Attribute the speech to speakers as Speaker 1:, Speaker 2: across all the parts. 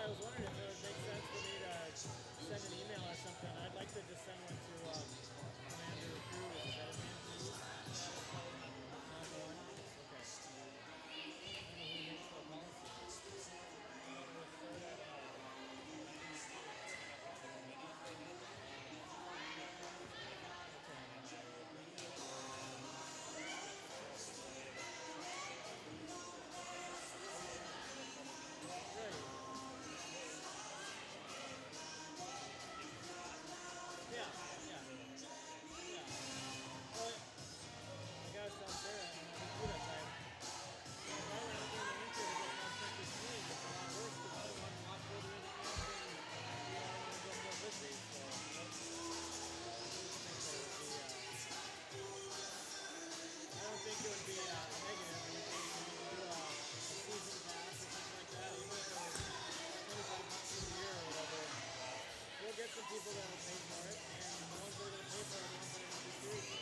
Speaker 1: I was wondering if it would make sense for me to send an email or something. I'd like to just send one to Commander Cruz. Is that his name? Cruz? Not the one? Okay. I don't know who makes the policy. Get some people that will pay for it, and the ones that are going to pay for it are the ones that are going to be serious.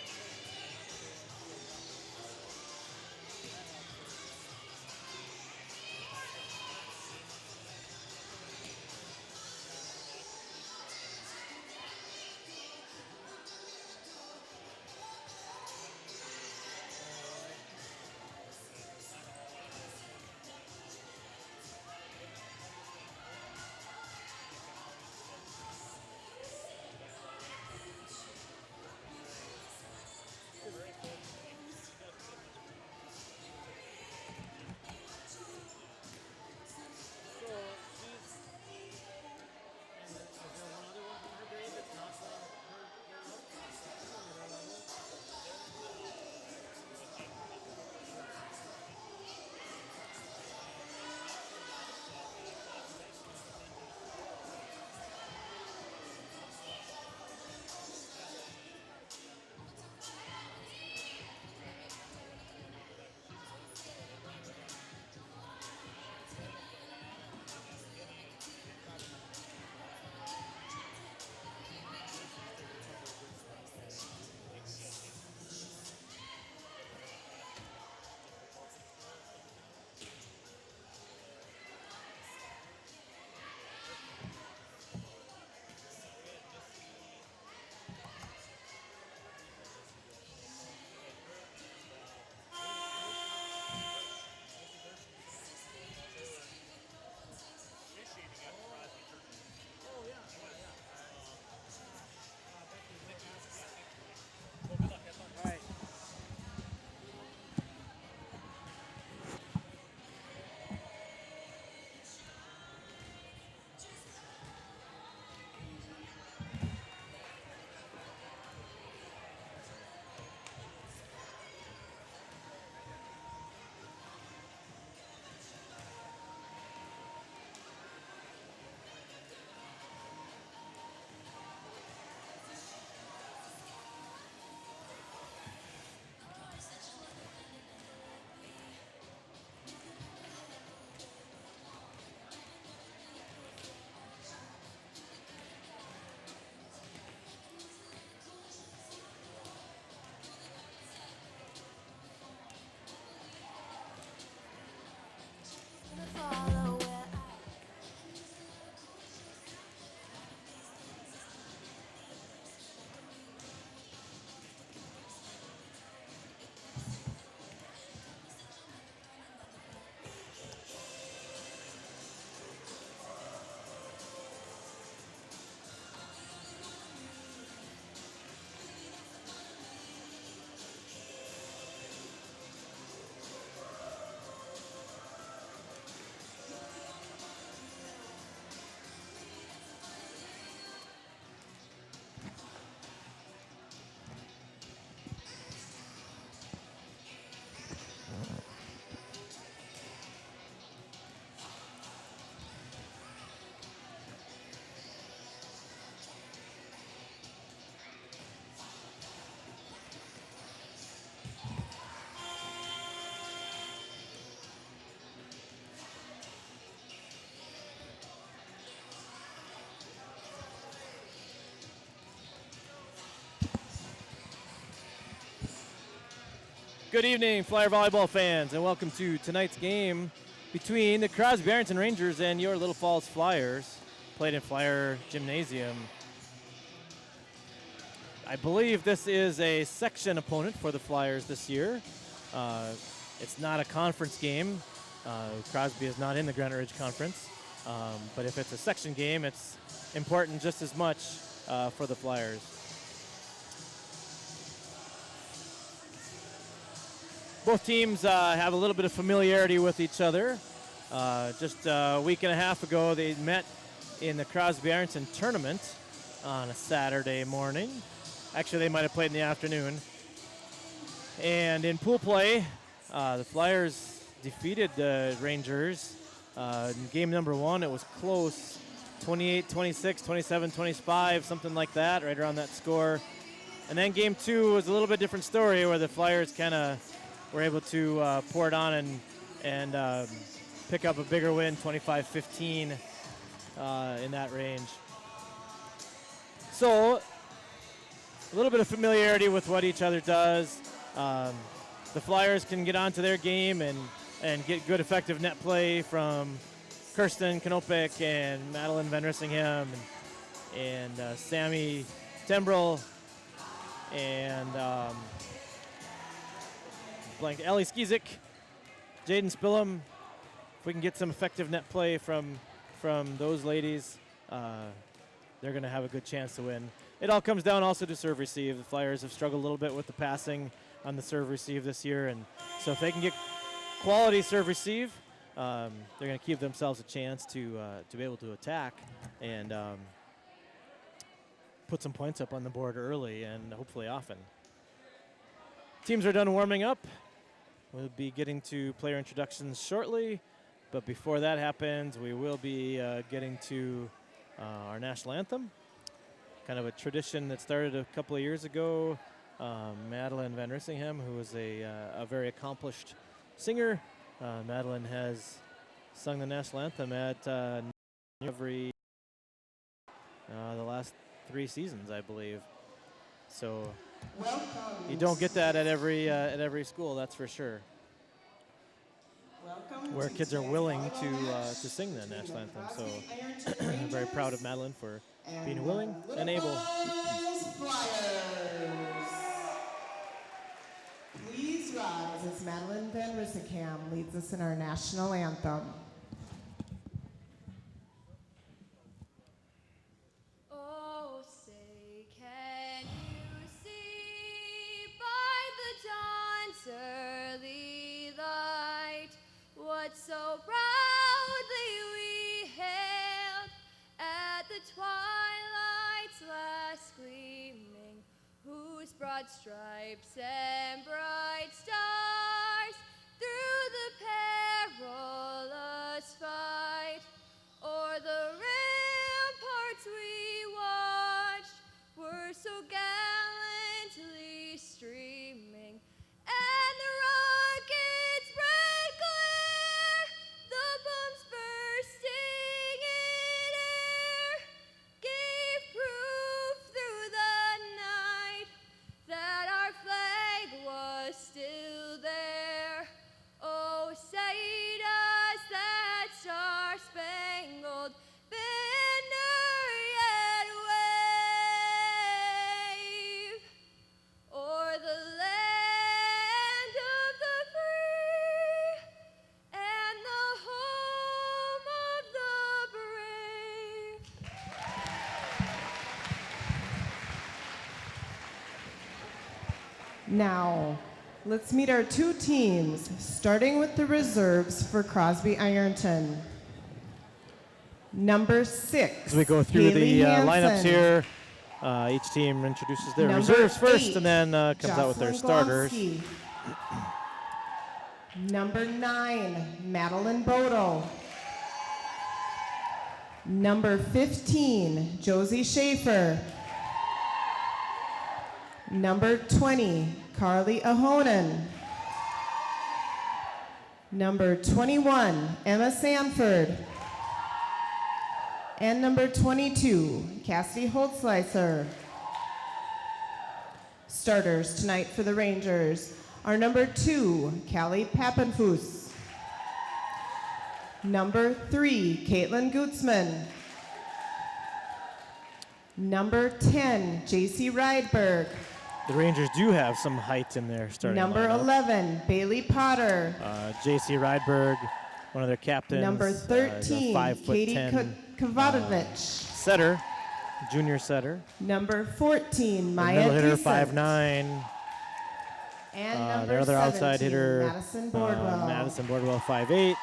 Speaker 1: Good evening, Flyer Volleyball fans, and welcome to tonight's game between the Crosby-Ironton Rangers and your Little Falls Flyers, played in Flyer Gymnasium. I believe this is a section opponent for the Flyers this year. It's not a conference game. Crosby is not in the Granite Ridge Conference. But if it's a section game, it's important just as much for the Flyers. Both teams have a little bit of familiarity with each other. Just a week and a half ago, they met in the Crosby-Ironton tournament on a Saturday morning. Actually, they might have played in the afternoon. And in pool play, the Flyers defeated the Rangers. In game number 1, it was close, 28-26, 27-25, something like that, right around that score. And then game 2 was a little bit different story, where the Flyers kind of were able to pour it on and pick up a bigger win, 25-15 in that range. So a little bit of familiarity with what each other does. The Flyers can get onto their game and get good effective net play from Kirsten Kanopik and Madeline Van Rissingham and Sammy Tembrell and Ellie Skizik, Jaden Spillum. If we can get some effective net play from those ladies, they're going to have a good chance to win. It all comes down also to serve receive. The Flyers have struggled a little bit with the passing on the serve receive this year, and so if they can get quality serve receive, they're going to give themselves a chance to be able to attack and put some points up on the board early and hopefully often. Teams are done warming up. We'll be getting to player introductions shortly, but before that happens, we will be getting to our national anthem. Kind of a tradition that started a couple of years ago. Madeline Van Rissingham, who is a very accomplished singer. Madeline has sung the national anthem at every the last 3 seasons, I believe. So you don't get that at every school, that's for sure. Where kids are willing to sing the national anthem. So I'm very proud of Madeline for being willing and able.
Speaker 2: Please rise as Madeline Van Rissingham leads us in our national anthem.
Speaker 3: Oh, say, can you see by the dawn's early light what so proudly we hailed at the twilight's last gleaming, whose broad stripes and bright stars through the perilous fight o'er the ramparts we watched were so gallantly streaming, and the rockets' red glare, the bombs bursting in air, gave proof through the night that our flag was still there. Oh, say does that star-spangled banner yet wave o'er the land of the free and the home of the brave?
Speaker 2: Now, let's meet our 2 teams, starting with the reserves for Crosby-Ironton. Number 6.
Speaker 1: As we go through
Speaker 2: Haley
Speaker 1: the
Speaker 2: Hansen.
Speaker 1: lineups here, each team introduces their
Speaker 2: Number
Speaker 1: reserves first
Speaker 2: 8,
Speaker 1: and then comes out with their
Speaker 2: Jocelyn
Speaker 1: starters.
Speaker 2: Glonsky. Number 9, Madeline Bodel. Number 15, Josie Schaefer. Number 20, Carly Ahonen. Number 21, Emma Sanford. And number 22, Cassidy Holtzleiser. Starters tonight for the Rangers are number 2, Callie Pappenfuss. Number 3, Caitlin Gutzman. Number 10, JC Rydberg.
Speaker 1: The Rangers do have some height in their starting
Speaker 2: Number
Speaker 1: lineup.
Speaker 2: 11, Bailey Potter.
Speaker 1: JC Rydberg, one of their captains.
Speaker 2: Number 13,
Speaker 1: 5'10"
Speaker 2: Katie Kovatovich.
Speaker 1: setter, junior setter.
Speaker 2: Number 14,
Speaker 1: The
Speaker 2: Maya
Speaker 1: middle hitter,
Speaker 2: Decent.
Speaker 1: 5'9".
Speaker 2: And number
Speaker 1: Their other
Speaker 2: 17,
Speaker 1: outside hitter,
Speaker 2: Madison Bordwell.
Speaker 1: Madison Bordwell, 5'8".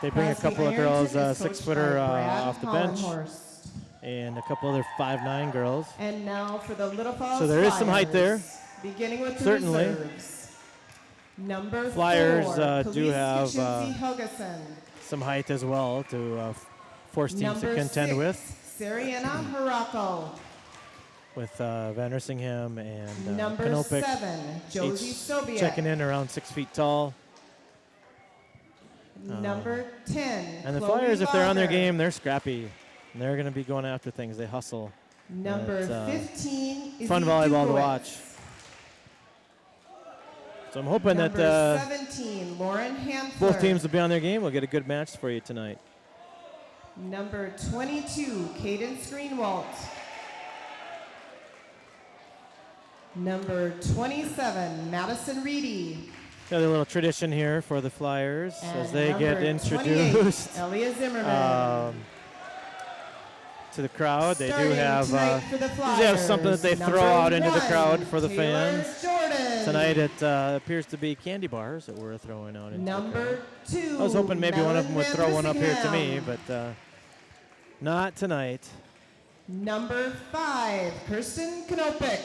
Speaker 1: They bring a couple of
Speaker 2: Crosby-Ironton
Speaker 1: girls,
Speaker 2: is coached
Speaker 1: 6-footer
Speaker 2: by Brad
Speaker 1: off the bench,
Speaker 2: Hollenhorst.
Speaker 1: and a couple other 5'9" girls.
Speaker 2: And now for the Little Falls
Speaker 1: So there is some height there.
Speaker 2: Flyers, beginning with the
Speaker 1: Certainly.
Speaker 2: reserves. Number
Speaker 1: Flyers
Speaker 2: 4,
Speaker 1: do
Speaker 2: Khalees
Speaker 1: have,
Speaker 2: Kaczynski Helgeson.
Speaker 1: Some height as well to force teams
Speaker 2: Number
Speaker 1: to contend
Speaker 2: 6,
Speaker 1: with
Speaker 2: Sariana Harako.
Speaker 1: Van Ersingham and
Speaker 2: Number
Speaker 1: Kanopik.
Speaker 2: 7, Josie
Speaker 1: Each
Speaker 2: Sobiek.
Speaker 1: checking in around 6 feet tall.
Speaker 2: Number 10,
Speaker 1: And the
Speaker 2: Chloe
Speaker 1: Flyers, if they're on their
Speaker 2: Lager.
Speaker 1: game, they're scrappy. And they're going to be going after things. They hustle.
Speaker 2: Number
Speaker 1: It's,
Speaker 2: 15,
Speaker 1: fun
Speaker 2: Izzy
Speaker 1: volleyball to
Speaker 2: Dubowitz.
Speaker 1: watch. So I'm hoping
Speaker 2: Number
Speaker 1: that
Speaker 2: 17, Lauren Hamfler.
Speaker 1: both teams will be on their game. We'll get a good match for you tonight.
Speaker 2: Number 22, Cadence Greenwald. Number 27, Madison Reedy.
Speaker 1: Got a little tradition here for the Flyers
Speaker 2: And
Speaker 1: as they get
Speaker 2: number
Speaker 1: introduced
Speaker 2: 28, Elia Zimmerman.
Speaker 1: to the crowd. They do
Speaker 2: Starting
Speaker 1: have
Speaker 2: tonight for the
Speaker 1: usually have something that they
Speaker 2: Flyers,
Speaker 1: throw
Speaker 2: number
Speaker 1: out into the
Speaker 2: 1,
Speaker 1: crowd for the
Speaker 2: Taylor
Speaker 1: fans.
Speaker 2: Jordan.
Speaker 1: Tonight it appears to be candy bars that we're throwing out into the
Speaker 2: Number
Speaker 1: crowd.
Speaker 2: 2,
Speaker 1: I was hoping maybe one of them would
Speaker 2: Madeline
Speaker 1: throw one up here to me,
Speaker 2: Vandersinghem.
Speaker 1: but not tonight.
Speaker 2: Number 5, Kirsten Knopik.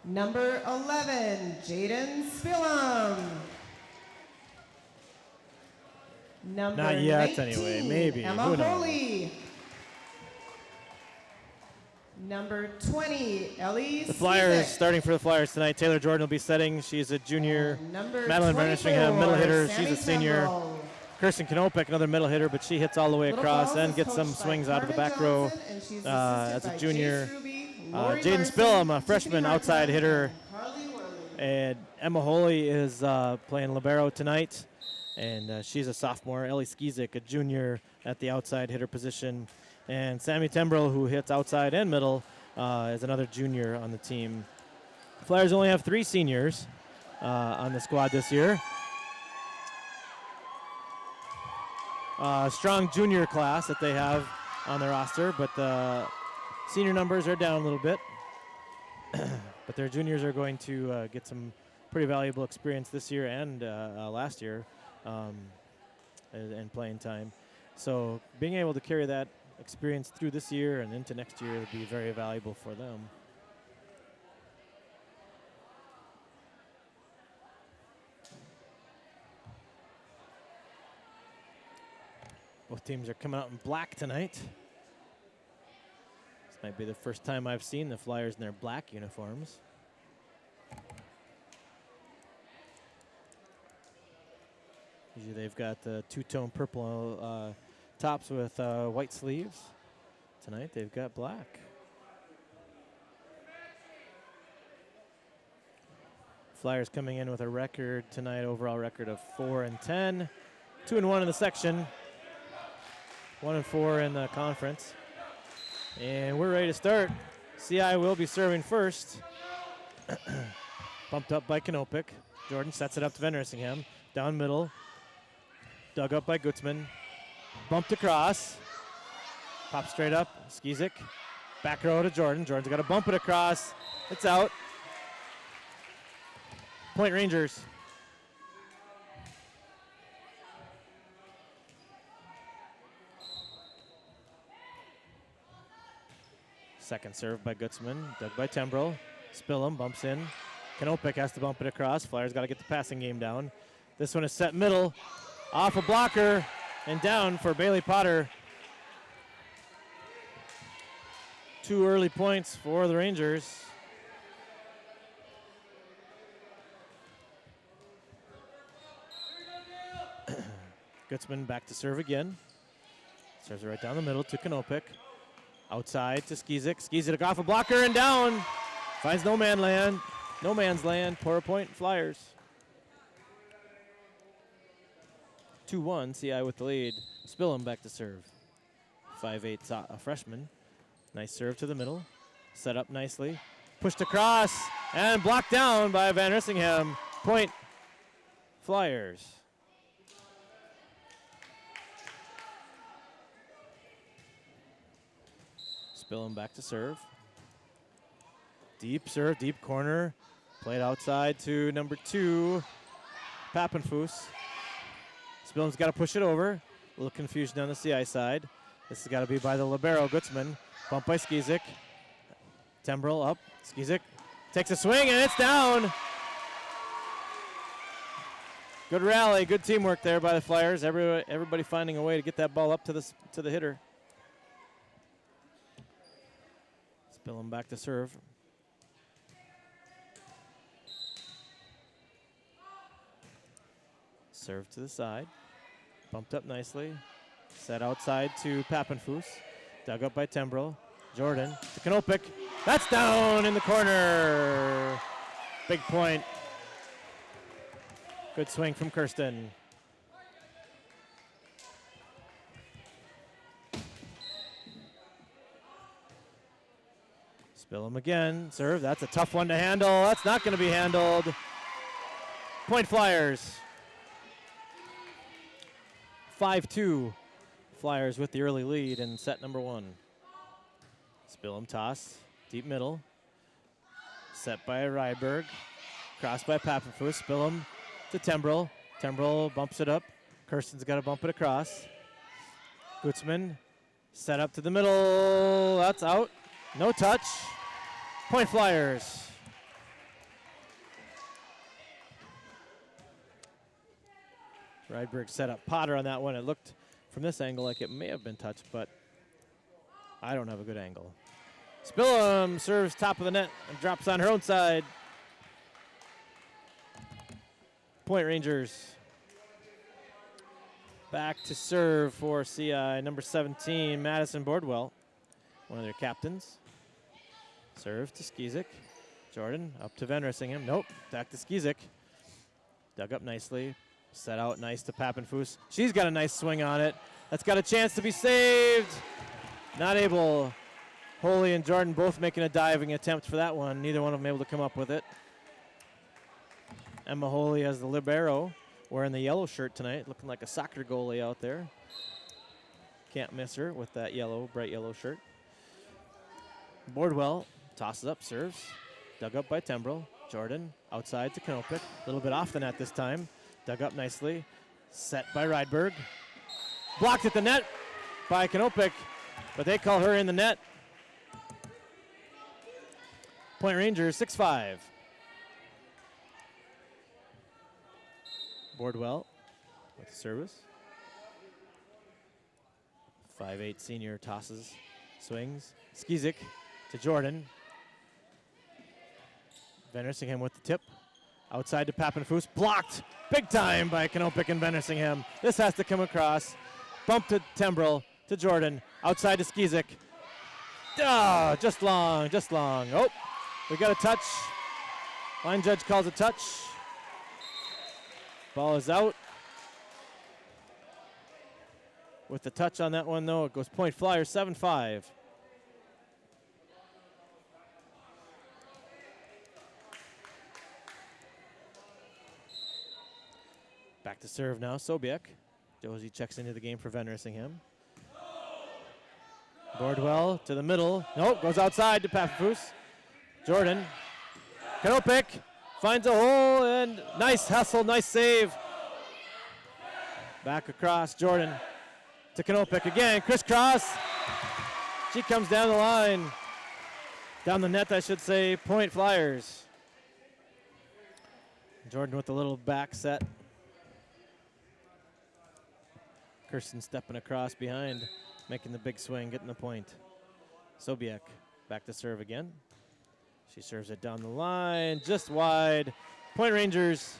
Speaker 2: Number 11, Jaden Spillum. Number
Speaker 1: Not yet,
Speaker 2: 19,
Speaker 1: anyway. Maybe.
Speaker 2: Emma
Speaker 1: Who knows?
Speaker 2: Holy. Number 20, Ellie
Speaker 1: The Flyers,
Speaker 2: Sivek.
Speaker 1: starting for the Flyers tonight, Taylor Jordan will be setting. She's a junior.
Speaker 2: Number
Speaker 1: Madeline Van
Speaker 2: 24,
Speaker 1: Ersingham, middle hitter.
Speaker 2: Sammy
Speaker 1: She's a senior.
Speaker 2: Temple.
Speaker 1: Kirsten Knopik, another middle hitter, but she hits all the way
Speaker 2: Little
Speaker 1: across
Speaker 2: Falls
Speaker 1: and
Speaker 2: is
Speaker 1: gets some
Speaker 2: coached by
Speaker 1: swings out of the
Speaker 2: Carmen
Speaker 1: back row.
Speaker 2: Johnson, and she's
Speaker 1: as
Speaker 2: assisted
Speaker 1: a
Speaker 2: by
Speaker 1: junior.
Speaker 2: Jace Ruby, Lori
Speaker 1: Jaden
Speaker 2: Larson,
Speaker 1: Spillum, a
Speaker 2: Tiffany
Speaker 1: freshman
Speaker 2: Martin,
Speaker 1: outside hitter.
Speaker 2: and Carly Worley.
Speaker 1: And Emma Holy is playing libero tonight, and she's a sophomore. Ellie Skizik, a junior at the outside hitter position. And Sammy Tembrell, who hits outside and middle, is another junior on the team. Flyers only have 3 seniors on the squad this year. Strong junior class that they have on their roster, but the senior numbers are down a little bit. But their juniors are going to get some pretty valuable experience this year and last year and playing time. So being able to carry that experience through this year and into next year would be very valuable for them. Both teams are coming out in black tonight. This might be the first time I've seen the Flyers in their black uniforms. Usually they've got the two-tone purple tops with white sleeves. Tonight they've got black. Flyers coming in with a record tonight, overall record of 4-10. 2-1 in the section. 1-4 in the conference. And we're ready to start. CI will be serving first. Bumped up by Kanopik. Jordan sets it up to Van Ersingham. Down middle. Dug up by Gutzman. Bumped across. Pop straight up. Skizik. Back row to Jordan. Jordan's got to bump it across. It's out. Point Rangers. Second serve by Gutzman, dug by Tembrell. Spillum bumps in. Kanopik has to bump it across. Flyers got to get the passing game down. This one is set middle. Off a blocker and down for Bailey Potter. 2 early points for the Rangers. Gutzman back to serve again. Serves it right down the middle to Kanopik. Outside to Skizik. Skizik off a blocker and down. Finds no man's land. Pour a point, Flyers.
Speaker 4: 2-1, CI with the lead. Spillum back to serve. 5'8", a freshman. Nice serve to the middle. Set up nicely. Pushed across and blocked down by Van Rissingham. Point Flyers. Spillum back to serve. Deep serve, deep corner. Played outside to number 2, Pappenfuss. Spillum's got to push it over. A little confusion on the CI side. This has got to be by the libero, Gutzman. Bump by Skizik. Tembrell up. Skizik takes a swing, and it's down. Good rally, good teamwork there by the Flyers. Everybody finding a way to get that ball up to the hitter. Spillum back to serve. Serve to the side. Bumped up nicely. Set outside to Pappenfuss. Dug up by Tembrell. Jordan to Kanopik. That's down in the corner. Big point. Good swing from Kirsten. Spillum again. Serve. That's a tough one to handle. That's not going to be handled. Point Flyers. 5-2. Flyers with the early lead in set number 1. Spillum toss. Deep middle. Set by Rydberg. Crossed by Pappenfuss. Spillum to Tembrell. Tembrell bumps it up. Kirsten's got to bump it across. Gutzman set up to the middle. That's out. No touch. Point Flyers. Rydberg set up Potter on that one. It looked from this angle like it may have been touched, but I don't have a good angle. Spillum serves top of the net and drops on her own side. Point Rangers. Back to serve for CI, number 17, Madison Bordwell, one of their captains. Serve to Skizik. Jordan up to Van Rissingham. Nope, back to Skizik. Dug up nicely. Set out nice to Pappenfuss. She's got a nice swing on it. That's got a chance to be saved. Not able. Holy and Jordan both making a diving attempt for that one. Neither one of them able to come up with it. Emma Holy as the libero, wearing the yellow shirt tonight, looking like a soccer goalie out there. Can't miss her with that yellow, bright yellow shirt. Bordwell tosses up, serves. Dug up by Tembrell. Jordan outside to Kanopik. A little bit off the net this time. Dug up nicely. Set by Rydberg. Blocked at the net by Kanopik, but they call her in the net. Point Rangers 6-5. Bordwell with the service. 5'8" senior tosses, swings. Skizik to Jordan. Van Rissingham with the tip. Outside to Pappenfuss. Blocked big time by Kanopik and Van Rissingham. This has to come across. Bump to Tembrell to Jordan. Outside to Skizik. Oh, just long, just long. Oh, we got a touch. Line judge calls a touch. Ball is out. With the touch on that one, though, it goes Point Flyers 7-5. Back to serve now, Sobiek. Josie checks into the game for Van Rissingham. Bordwell to the middle. Nope, goes outside to Pappenfuss. Jordan. Kanopik finds a hole, and nice hustle, nice save. Back across, Jordan to Kanopik again. Crisscross. She comes down the line. Down the net, I should say. Point Flyers. Jordan with a little back set. Kirsten stepping across behind, making the big swing, getting the point. Sobiek back to serve again. She serves it down the line, just wide. Point Rangers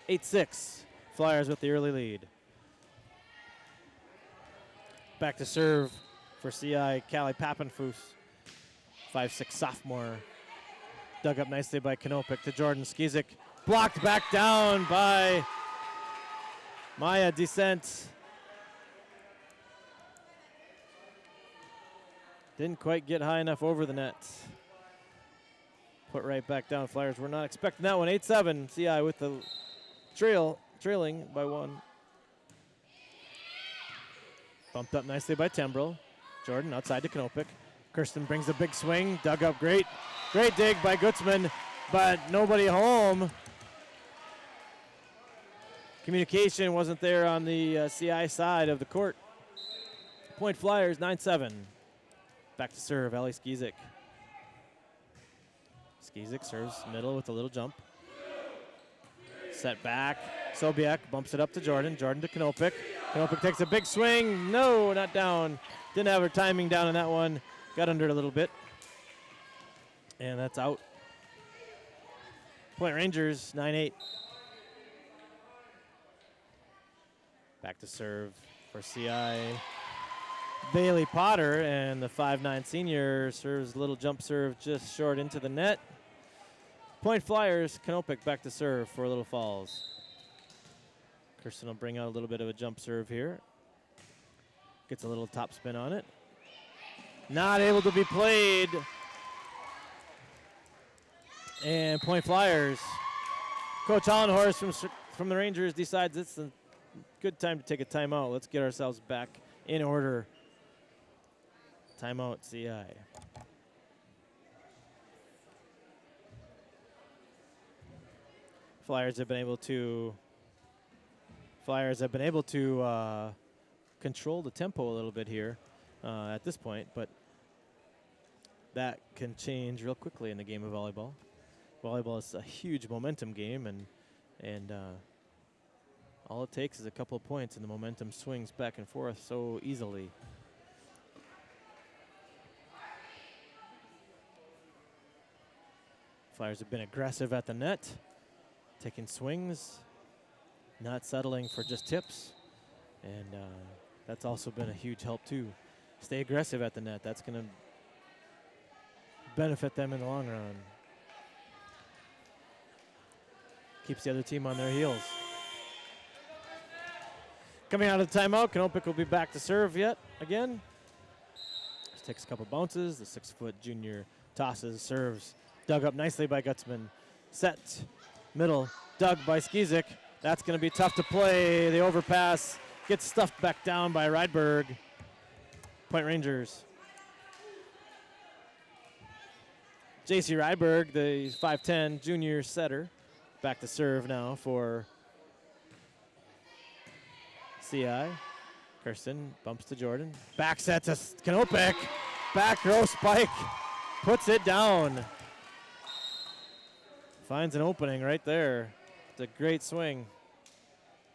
Speaker 4: 8-6. Flyers with the early lead. Back to serve for CI, Callie Pappenfuss, 5'6" sophomore. Dug up nicely by Kanopik to Jordan Skizik. Blocked back down by Maya descent. Didn't quite get high enough over the net. Put right back down. Flyers were not expecting that one. 8-7. CI with the trailing by 1. Bumped up nicely by Tembrel. Jordan outside to Knopik. Kirsten brings a big swing. Dug up great. Great dig by Gutzman, but nobody home. Communication wasn't there on the CI side of the court. Point Flyers, 9-7. Back to serve, Ellie Skizik. Skizik serves middle with a little jump. Set back. Sobiek bumps it up to Jordan. Jordan to Knopik. Knopik takes a big swing. No, not down. Didn't have her timing down on that one. Got under it a little bit. And that's out. Point Rangers, 9-8. Back to serve for CI. Bailey Potter, and the 5'9" senior serves a little jump serve just short into the net. Point Flyers, Knopik back to serve for Little Falls. Kirsten will bring out a little bit of a jump serve here. Gets a little top spin on it. Not able to be played. And Point Flyers. Coach Hollenhorst from the Rangers decides it's a good time to take a timeout. Let's get ourselves back in order. Timeout, CI. Flyers have been able to control the tempo a little bit here at this point, but that can change real quickly in the game of volleyball. Volleyball is a huge momentum game, and all it takes is a couple of points, and the momentum swings back and forth so easily. Flyers have been aggressive at the net, taking swings, not settling for just tips, and that's also been a huge help too. Stay aggressive at the net. That's going to benefit them in the long run. Keeps the other team on their heels. Coming out of the timeout, Knopik will be back to serve yet again. Just takes a couple bounces. The 6-foot junior tosses, serves. Dug up nicely by Gutzman. Set, middle, dug by Skizik. That's going to be tough to play. The overpass gets stuffed back down by Rydberg. Point Rangers. JC Rydberg, the 5'10" junior setter, back to serve now for CI. Kirsten bumps to Jordan. Back set to Knopik. Back row spike. Puts it down. Finds an opening right there. It's a great swing.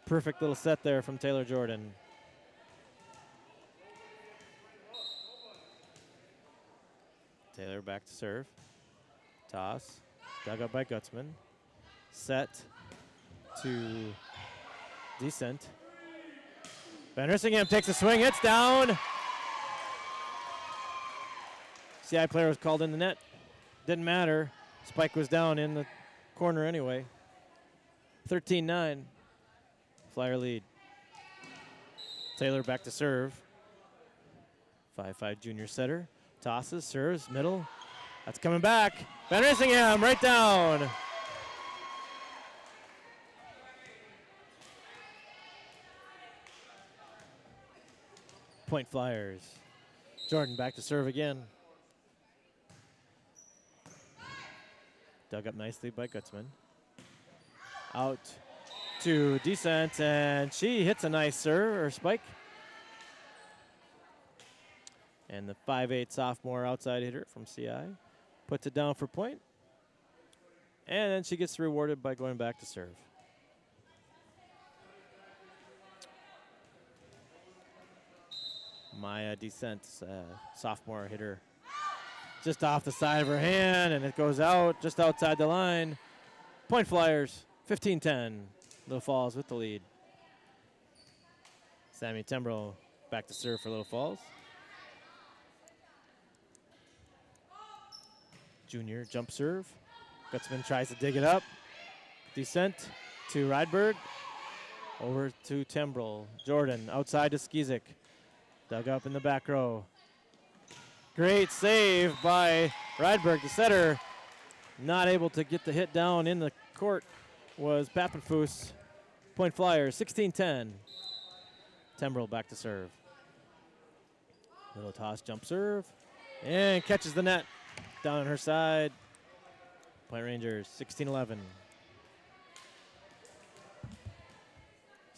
Speaker 4: Perfect little set there from Taylor Jordan. Taylor back to serve. Toss. Dug up by Gutzman. Set to descent. Van Rissingham takes a swing. It's down. CI player was called in the net. Didn't matter. Spike was down in the corner anyway. 13-9. Flyer lead. Taylor back to serve. 5'5" junior setter. Tosses, serves, middle. That's coming back. Van Rissingham right down. Point Flyers. Jordan back to serve again. Dug up nicely by Gutzman. Out to descent, and she hits a nice serve or spike. And the 5'8" sophomore outside hitter from CI puts it down for point. And then she gets rewarded by going back to serve. Maya descent, sophomore hitter. Just off the side of her hand, and it goes out just outside the line. Point Flyers, 15-10. Little Falls with the lead. Sammy Tembrell back to serve for Little Falls. Junior jump serve. Gutzman tries to dig it up. Descent to Rydberg. Over to Tembrel. Jordan outside to Skizik. Dug up in the back row. Great save by Rydberg, the setter. Not able to get the hit down in the court was Pappenfuss. Point Flyers, 16-10. Tembrel back to serve. Little toss, jump serve. And catches the net down on her side. Point Rangers, 16-11.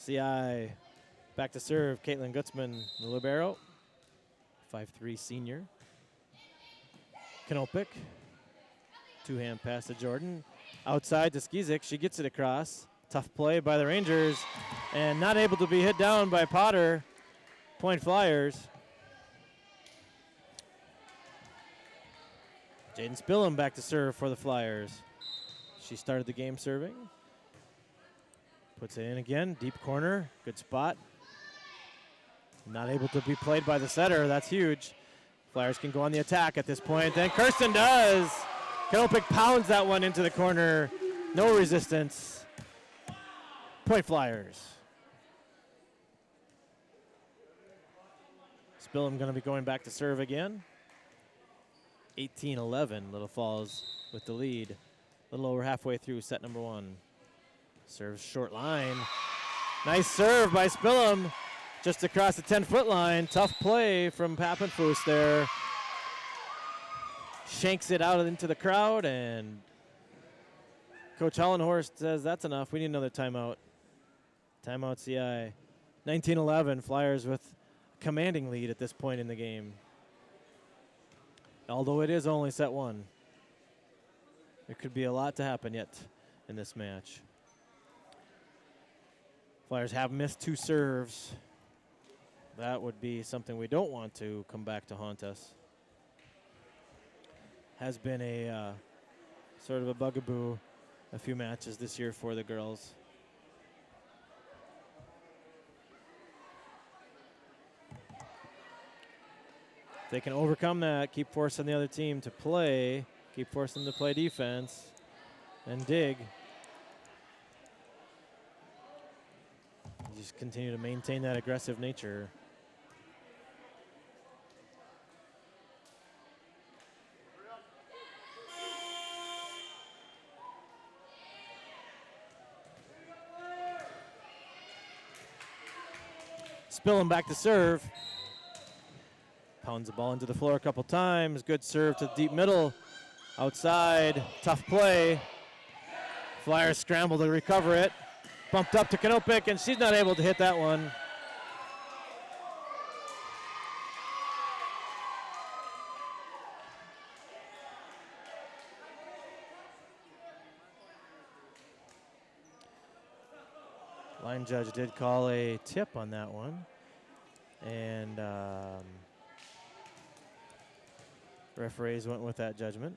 Speaker 4: CI back to serve. Caitlin Gutzman, the libero. 5'3" senior. Knopik. Two-hand pass to Jordan. Outside to Skizik. She gets it across. Tough play by the Rangers. And not able to be hit down by Potter. Point Flyers. Jaden Spillum back to serve for the Flyers. She started the game serving. Puts it in again. Deep corner. Good spot. Not able to be played by the setter. That's huge. Flyers can go on the attack at this point. Then Kirsten does. Knopik pounds that one into the corner. No resistance. Point Flyers. Spillum going to be going back to serve again. 18-11. Little Falls with the lead. A little over halfway through set number one. Serves short line. Nice serve by Spillum. Just across the 10-foot line. Tough play from Pappenfuss there. Shanks it out into the crowd, and Coach Hollenhorst says that's enough. We need another timeout. Timeout CI. 19-11, Flyers with a commanding lead at this point in the game. Although it is only set one. There could be a lot to happen yet in this match. Flyers have missed 2 serves. That would be something we don't want to come back to haunt us. Has been a sort of a bugaboo a few matches this year for the girls. If they can overcome that, keep forcing the other team to play, keep forcing them to play defense, and dig. Just continue to maintain that aggressive nature. Spillum back to serve. Pounds the ball into the floor a couple times. Good serve to the deep middle. Outside, tough play. Flyers scramble to recover it. Bumped up to Knopik, and she's not able to hit that one. Line judge did call a tip on that one. And referees went with that judgment.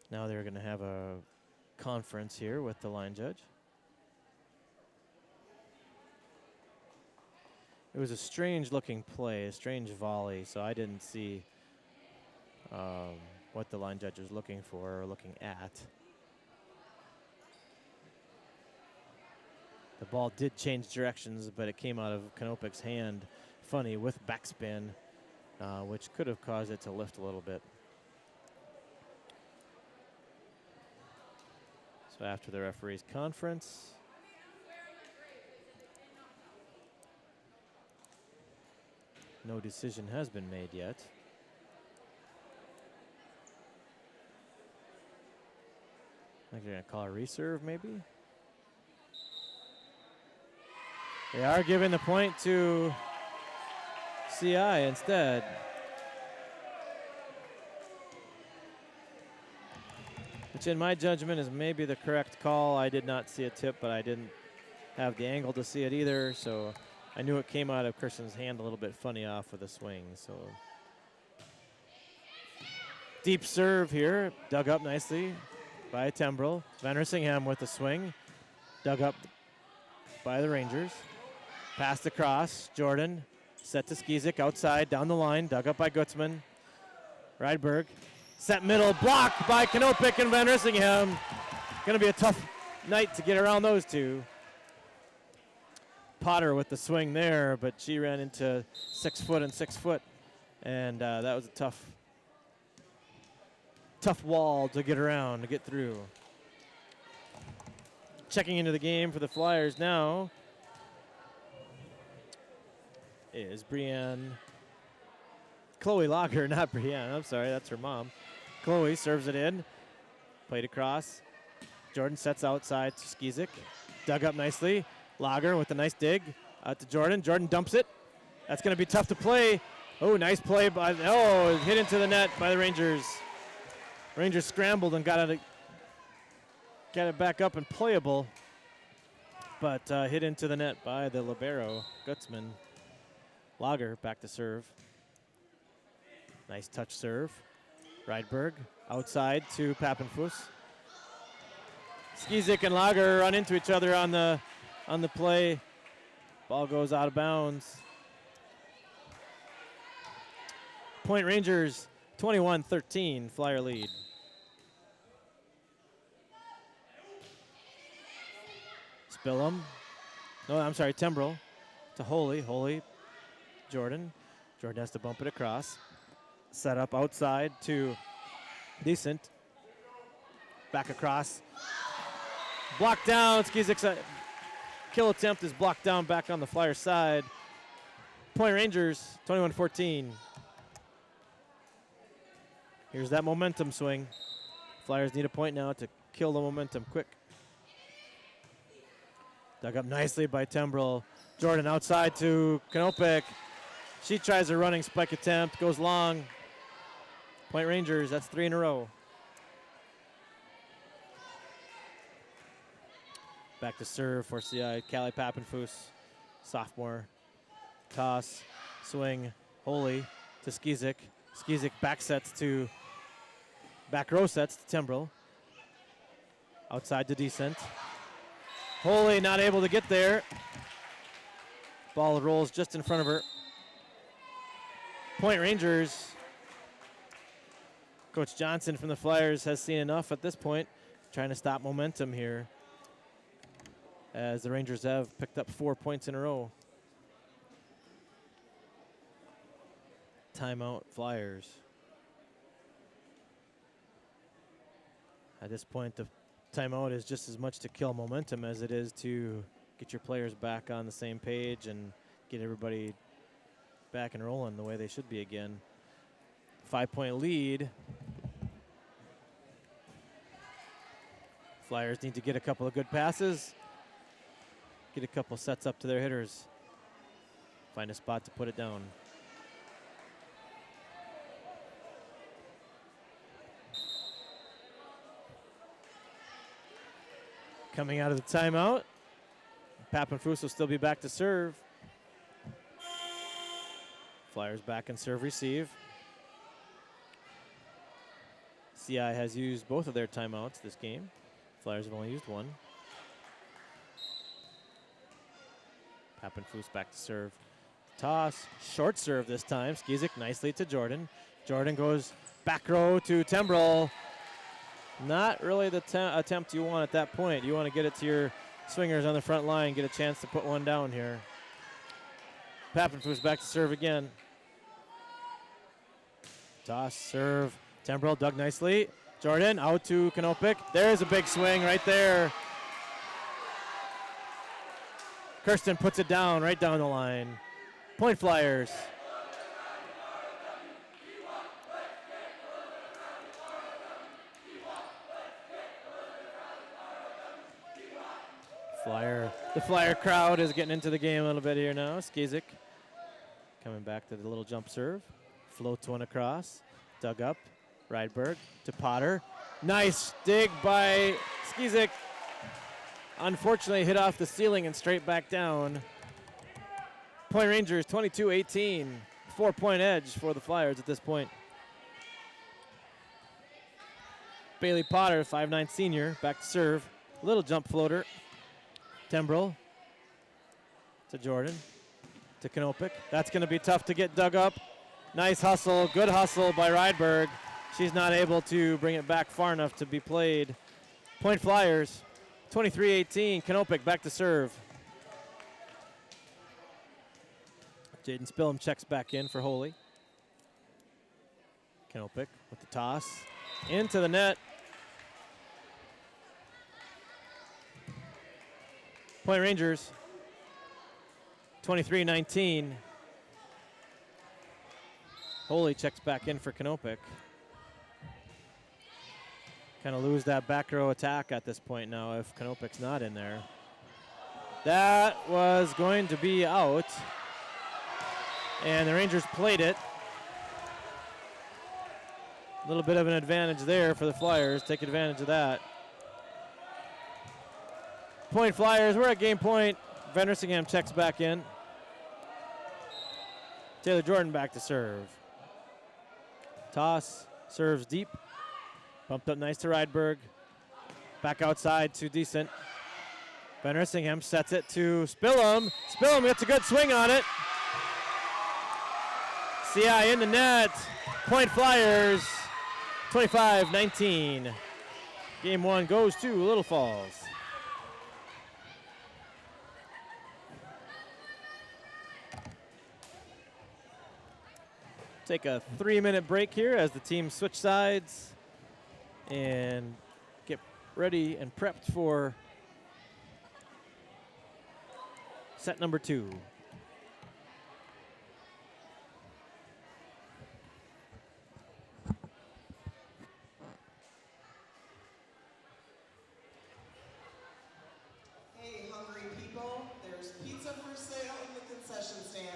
Speaker 4: Now they're going to have a conference here with the line judge. It was a strange looking play, a strange volley, so I didn't see what the line judge was looking for or looking at. The ball did change directions, but it came out of Knopik's hand funny with backspin, which could have caused it to lift a little bit. So after the referee's conference, no decision has been made yet. I think they're going to call a reserve, maybe. They are giving the point to CI instead. Which in my judgment is maybe the correct call. I did not see a tip, but I didn't have the angle to see it either, so I knew it came out of Kirsten's hand a little bit funny off with a swing. So deep serve here, dug up nicely by Tembrel. Van Rissingham with the swing, dug up by the Rangers. Passed across, Jordan set to Skizik outside, down the line, dug up by Gutzman. Rydberg, set middle, blocked by Kanopik and Van Rissingham. Going to be a tough night to get around those two. Potter with the swing there, but she ran into 6 foot and 6 foot, and that was a tough wall to get around, to get through. Checking into the game for the Flyers now is Chloe Lager, not Brienne. I'm sorry, that's her mom. Chloe serves it in, played across. Jordan sets outside to Skizik, dug up nicely. Lager with a nice dig out to Jordan. Jordan dumps it. That's going to be tough to play. Oh, nice play by, hit into the net by the Rangers. Rangers scrambled and got it back up and playable, but hit into the net by the libero, Gutzman. Lager back to serve. Nice touch serve. Rydberg outside to Papenfuss. Skizik and Lager run into each other on the play. Ball goes out of bounds. Point Rangers 21-13, Flyer lead. Spillum. No, I'm sorry, Tembrell to Holy. Holy, Jordan. Jordan has to bump it across. Set up outside to Decent. Back across. Blocked down. Skizik's kill attempt is blocked down back on the Flyer side. Point Rangers 21-14. Here's that momentum swing. Flyers need a point now to kill the momentum quick. Dug up nicely by Tembrell. Jordan outside to Kanopik. She tries a running spike attempt, goes long. Point Rangers, that's 3 in a row. Back to serve for CI, Callie Papenfuss, sophomore. Toss, swing, Holy to Skizik. Skizik back row sets to Tembrell. Outside to Decent. Holy not able to get there. Ball rolls just in front of her. Point Rangers. Coach Johnson from the Flyers has seen enough at this point, trying to stop momentum here, as the Rangers have picked up 4 points in a row. Timeout, Flyers. At this point, the timeout is just as much to kill momentum as it is to get your players back on the same page and get everybody back and rolling the way they should be again. 5-point lead. Flyers need to get a couple of good passes, get a couple sets up to their hitters, find a spot to put it down. Coming out of the timeout, Papenfuss will still be back to serve. Flyers back in serve receive. CI has used both of their timeouts this game. Flyers have only used one. Papenfuss back to serve. Toss, short serve this time. Skizik nicely to Jordan. Jordan goes back row to Tembrell. Not really the attempt you want at that point. You want to get it to your swingers on the front line, get a chance to put one down here. Papenfuss back to serve again. Toss, serve. Tembrell dug nicely. Jordan out to Kanopik. There's a big swing right there. Kirsten puts it down, right down the line. Point Flyers. The Flyer crowd is getting into the game a little bit here now. Skizik coming back to the little jump serve. Floats one across. Dug up. Rydberg to Potter. Nice dig by Skizik. Unfortunately hit off the ceiling and straight back down. Point Rangers 22-18. 4-point edge for the Flyers at this point. Bailey Potter, 5'9" senior, back to serve. Little jump floater. Tembrell to Jordan, to Kanopik. That's going to be tough to get dug up. Nice hustle, good hustle by Rydberg. She's not able to bring it back far enough to be played. Point Flyers, 23-18. Canopic back to serve. Jaden Spillum checks back in for Holy. Canopic with the toss. Into the net. Point Rangers, 23-19. Holy checks back in for Canopic. Kind of lose that back row attack at this point now if Canopic's not in there. That was going to be out. And the Rangers played it. A little bit of an advantage there for the Flyers. Take advantage of that. Point Flyers, we're at game point. Van Rissingham checks back in. Taylor Jordan back to serve. Toss, serves deep. Bumped up nice to Rydberg. Back outside to Decent. Van Rissingham sets it to Spillum. Spillum gets a good swing on it. CI in the net. Point Flyers, 25-19. Game one goes to Little Falls. Take a 3-minute break here as the teams switch sides and get ready and prepped for set number 2.
Speaker 2: Hey, hungry people, there's pizza for sale in the concession stand.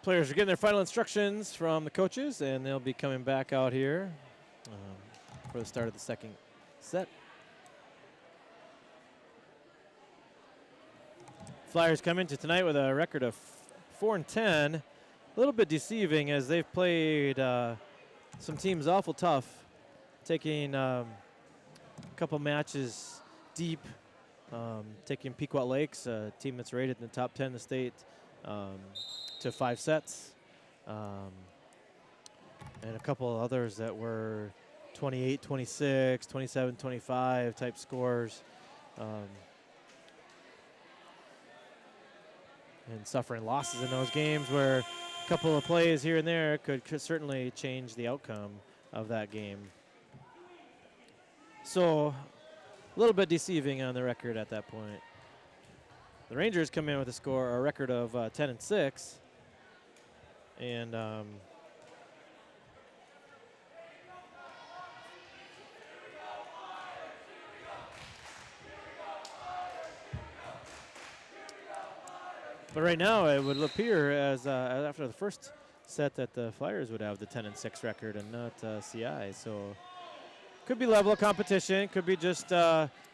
Speaker 4: Players are getting their final instructions from the coaches, and they'll be coming back out here for the start of the second set. Flyers come into tonight with a record of 4-10. A little bit deceiving as they've played some teams awful tough, taking a couple matches deep, taking Pequot Lakes, a team that's rated in the top 10 in the state, to 5 sets, and a couple of others that were 28-26, 27-25 type scores, and suffering losses in those games where a couple of plays here and there could certainly change the outcome of that game. So a little bit deceiving on the record at that point. The Rangers come in with a record of 10-6. And but right now it would appear as after the first set that the Flyers would have the 10-6 record and not CI. So could be level of competition. Could be just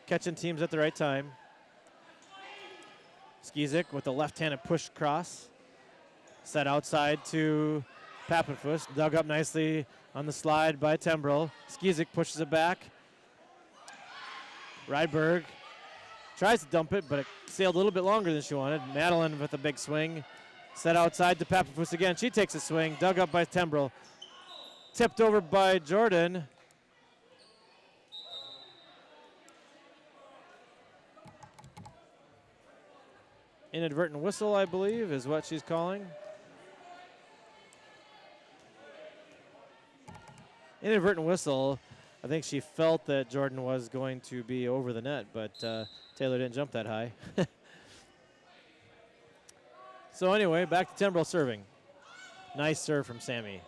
Speaker 4: catching teams at the right time. Skizik with a left-handed push cross. Set outside to Pappenfuss. Dug up nicely on the slide by Tembrell. Skizik pushes it back. Rydberg tries to dump it, but it sailed a little bit longer than she wanted. Madeline with a big swing. Set outside to Pappenfuss again. She takes a swing. Dug up by Tembrell. Tipped over by Jordan. Inadvertent whistle, I believe, is what she's calling. Inadvertent whistle. I think she felt that Jordan was going to be over the net, but Taylor didn't jump that high. So anyway, back to Tembrell serving. Nice serve from Sammy.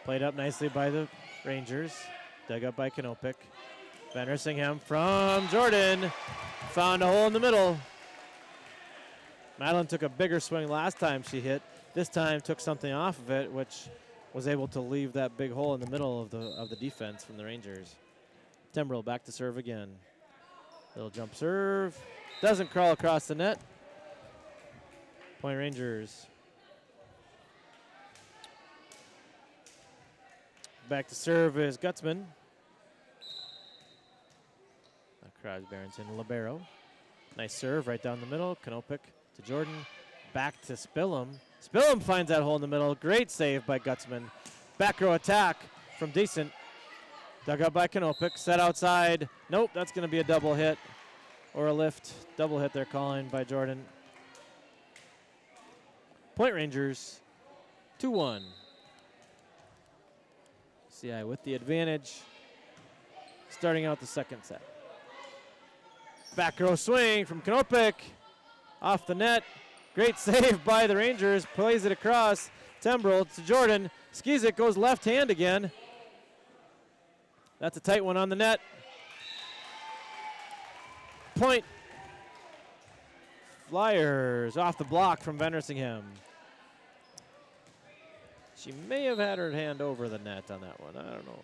Speaker 4: Played up nicely by the Rangers. Dug up by Kanopik. Van Rissingham from Jordan. Found a hole in the middle. Madeline took a bigger swing last time she hit. This time took something off of it, which was able to leave that big hole in the middle of the defense from the Rangers. Tembrell back to serve again. Little jump serve. Doesn't crawl across the net. Point Rangers. Back to serve is Gutzman. Crosby-Ironton libero. Nice serve right down the middle. Kanopik to Jordan. Back to Spillum. Spillum finds that hole in the middle. Great save by Gutzman. Back row attack from Decent. Dug up by Kanopik. Set outside. Nope, that's going to be a double hit or a lift. Double hit they're calling by Jordan. Point Rangers 2-1. CI with the advantage starting out the second set. Back row swing from Kanopik. Off the net. Great save by the Rangers. Plays it across. Tembrell to Jordan. Skizik goes left hand again. That's a tight one on the net. Point. Flyers off the block from Van Rissingham. She may have had her hand over the net on that one. I don't know.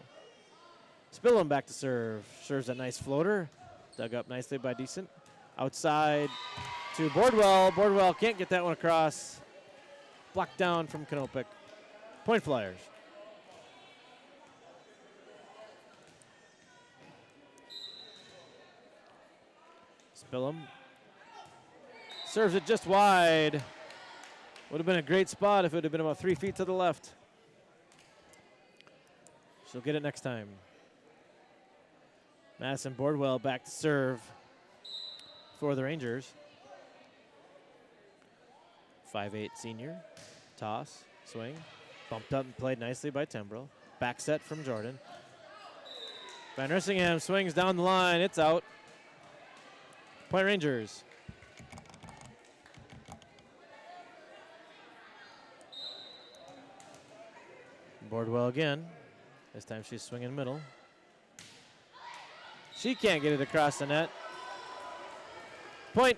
Speaker 4: Spillum back to serve. Serves a nice floater. Dug up nicely by Decent. Outside to Boardwell. Boardwell can't get that one across. Blocked down from Kanopik. Point Flyers. Spillum serves it just wide. Would have been a great spot if it had been about 3 feet to the left. She'll get it next time. Madison Boardwell back to serve for the Rangers. 5'8" senior. Toss, swing. Bumped up and played nicely by Tembrell. Back set from Jordan. Van Rissingham swings down the line. It's out. Point Rangers. Boardwell again. This time she's swinging middle. She can't get it across the net. Point.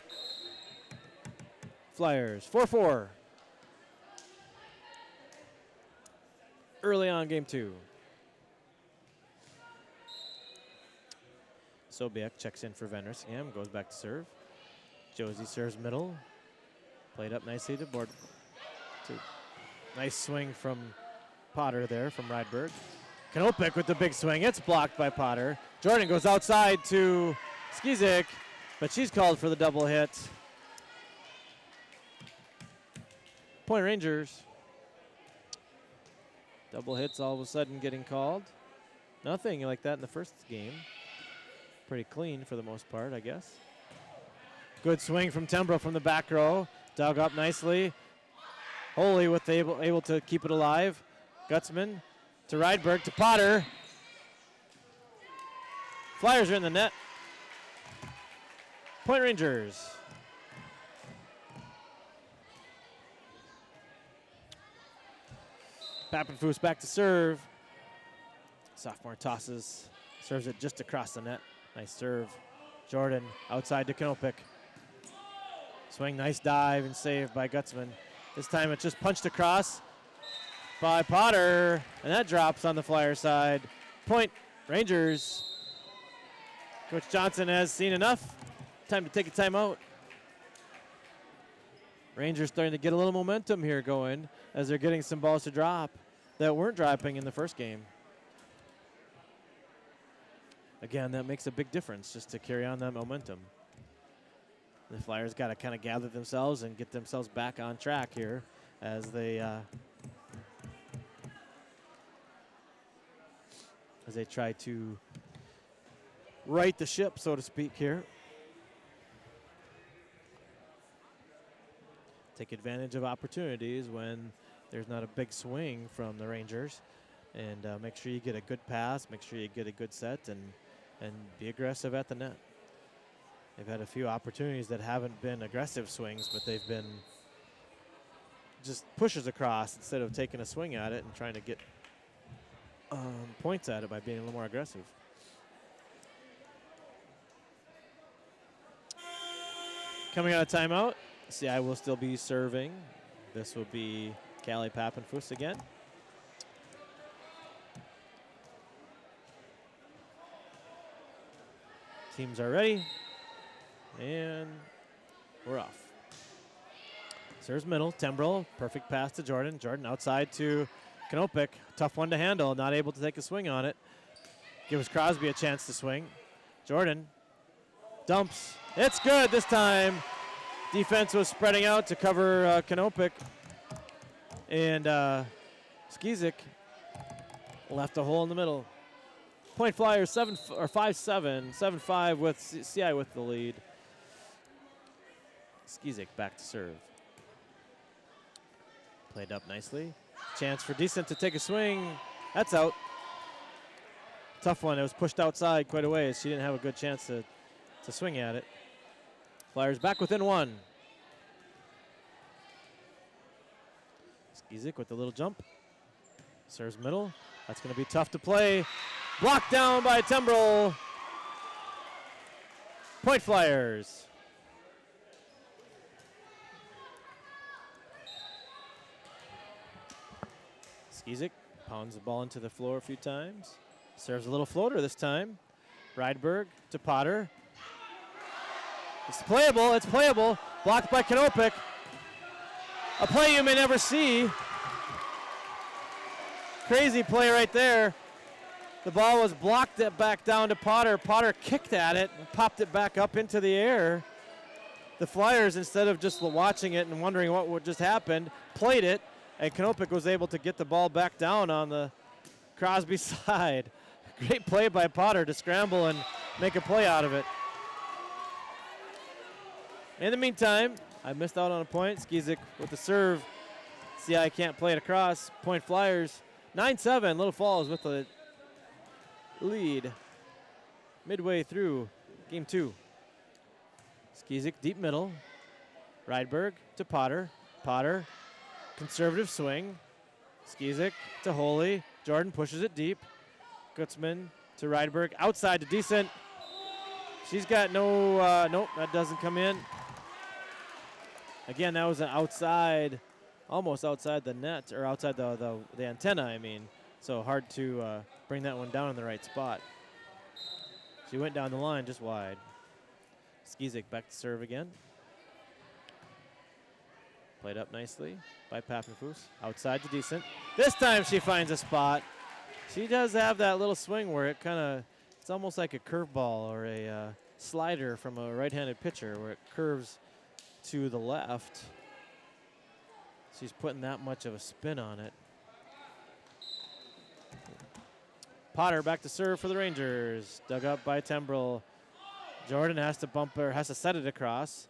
Speaker 4: Flyers, 4-4. Early on game 2. Sobiek checks in for Van Rissingham, goes back to serve. Josie serves middle. Played up nicely to board. Nice swing from Potter there from Rydberg. Kanopik with the big swing. It's blocked by Potter. Jordan goes outside to Skizik, but she's called for the double hit. Point Rangers. Double hits all of a sudden getting called. Nothing like that in the first game. Pretty clean for the most part, I guess. Good swing from Tembrell from the back row. Dug up nicely. Holy with able to keep it alive. Gutzman to Rydberg to Potter. Flyers are in the net. Point Rangers. Pappenfuss back to serve. Sophomore tosses. Serves it just across the net. Nice serve. Jordan outside to Kanopik. Swing, nice dive and save by Gutzman. This time it just punched across. by Potter, and that drops on the Flyer side. Point, Rangers. Coach Johnson has seen enough. Time to take a timeout. Rangers starting to get a little momentum here going as they're getting some balls to drop that weren't dropping in the first game. Again, that makes a big difference just to carry on that momentum. The Flyers got to kind of gather themselves and get themselves back on track here as they try to right the ship, so to speak, here. Take advantage of opportunities when there's not a big swing from the Rangers, and make sure you get a good pass, make sure you get a good set, and be aggressive at the net. They've had a few opportunities that haven't been aggressive swings, but they've been just pushes across instead of taking a swing at it and trying to get points at it by being a little more aggressive. Coming out of timeout, CI will still be serving. This will be Callie Pappenfuss again. Teams are ready, and we're off. Serves middle, Tembrell, perfect pass to Jordan. Jordan outside to Knopik, tough one to handle, not able to take a swing on it. Gives Crosby a chance to swing. Jordan dumps, it's good this time. Defense was spreading out to cover Knopik, and Skizik left a hole in the middle. Point Flyers 5-7, 7-5 with CI with the lead. Skizik back to serve. Played up nicely. Chance for Decent to take a swing. That's out. Tough one. It was pushed outside quite a ways. She didn't have a good chance to swing at it. Flyers back within one. Skizik with the little jump. Serves middle. That's going to be tough to play. Blocked down by Tembrell. Point Flyers. Skizik pounds the ball into the floor a few times. Serves a little floater this time. Rydberg to Potter. It's playable, it's playable. Blocked by Knopik. A play you may never see. Crazy play right there. The ball was blocked it back down to Potter. Potter kicked at it and popped it back up into the air. The Flyers, instead of just watching it and wondering what just happened, played it, and Knopik was able to get the ball back down on the Crosby side. Great play by Potter to scramble and make a play out of it. In the meantime, I missed out on a point. Skizik with the serve. CI can't play it across. Point Flyers 9-7. Little Falls with the lead midway through game two. Skizik deep middle. Rydberg to Potter. Potter, conservative swing. Skizik to Holy. Jordan pushes it deep. Gutzman to Rydberg. Outside to Decent. She's got no, nope, that doesn't come in. Again, that was an outside, almost outside the net, or outside the antenna, I mean. So hard to bring that one down in the right spot. She went down the line just wide. Skizik back to serve again. Played up nicely by Pappenfuss. Outside to Decent. This time she finds a spot. She does have that little swing where it kind of, it's almost like a curveball or a slider from a right-handed pitcher where it curves to the left. She's putting that much of a spin on it. Potter back to serve for the Rangers. Dug up by Tembrell. Jordan has to has to set it across.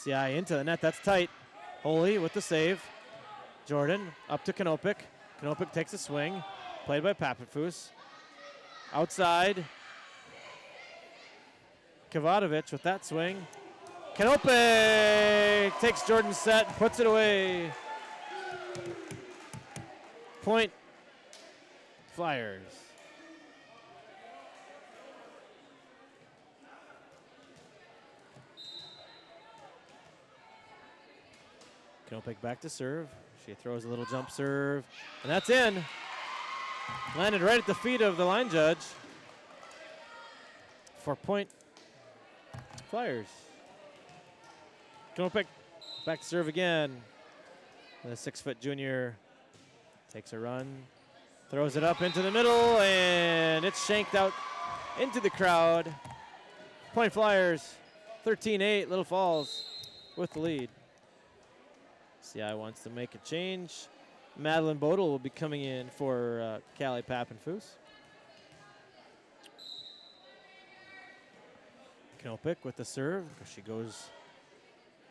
Speaker 4: CI into the net, that's tight. Holy with the save. Jordan up to Knopik. Knopik takes a swing. Played by Pappenfuss. Outside. Kavatovich with that swing. Knopik takes Jordan's set, puts it away. Point Flyers. Knopik back to serve. She throws a little jump serve, and that's in. Landed right at the feet of the line judge for point Flyers. Knopik back to serve again. The 6-foot junior takes a run, throws it up into the middle, and it's shanked out into the crowd. Point Flyers, 13-8, Little Falls with the lead. CI wants to make a change. Madeline Bodel will be coming in for Callie Pappenfuss. Knopik with the serve. She goes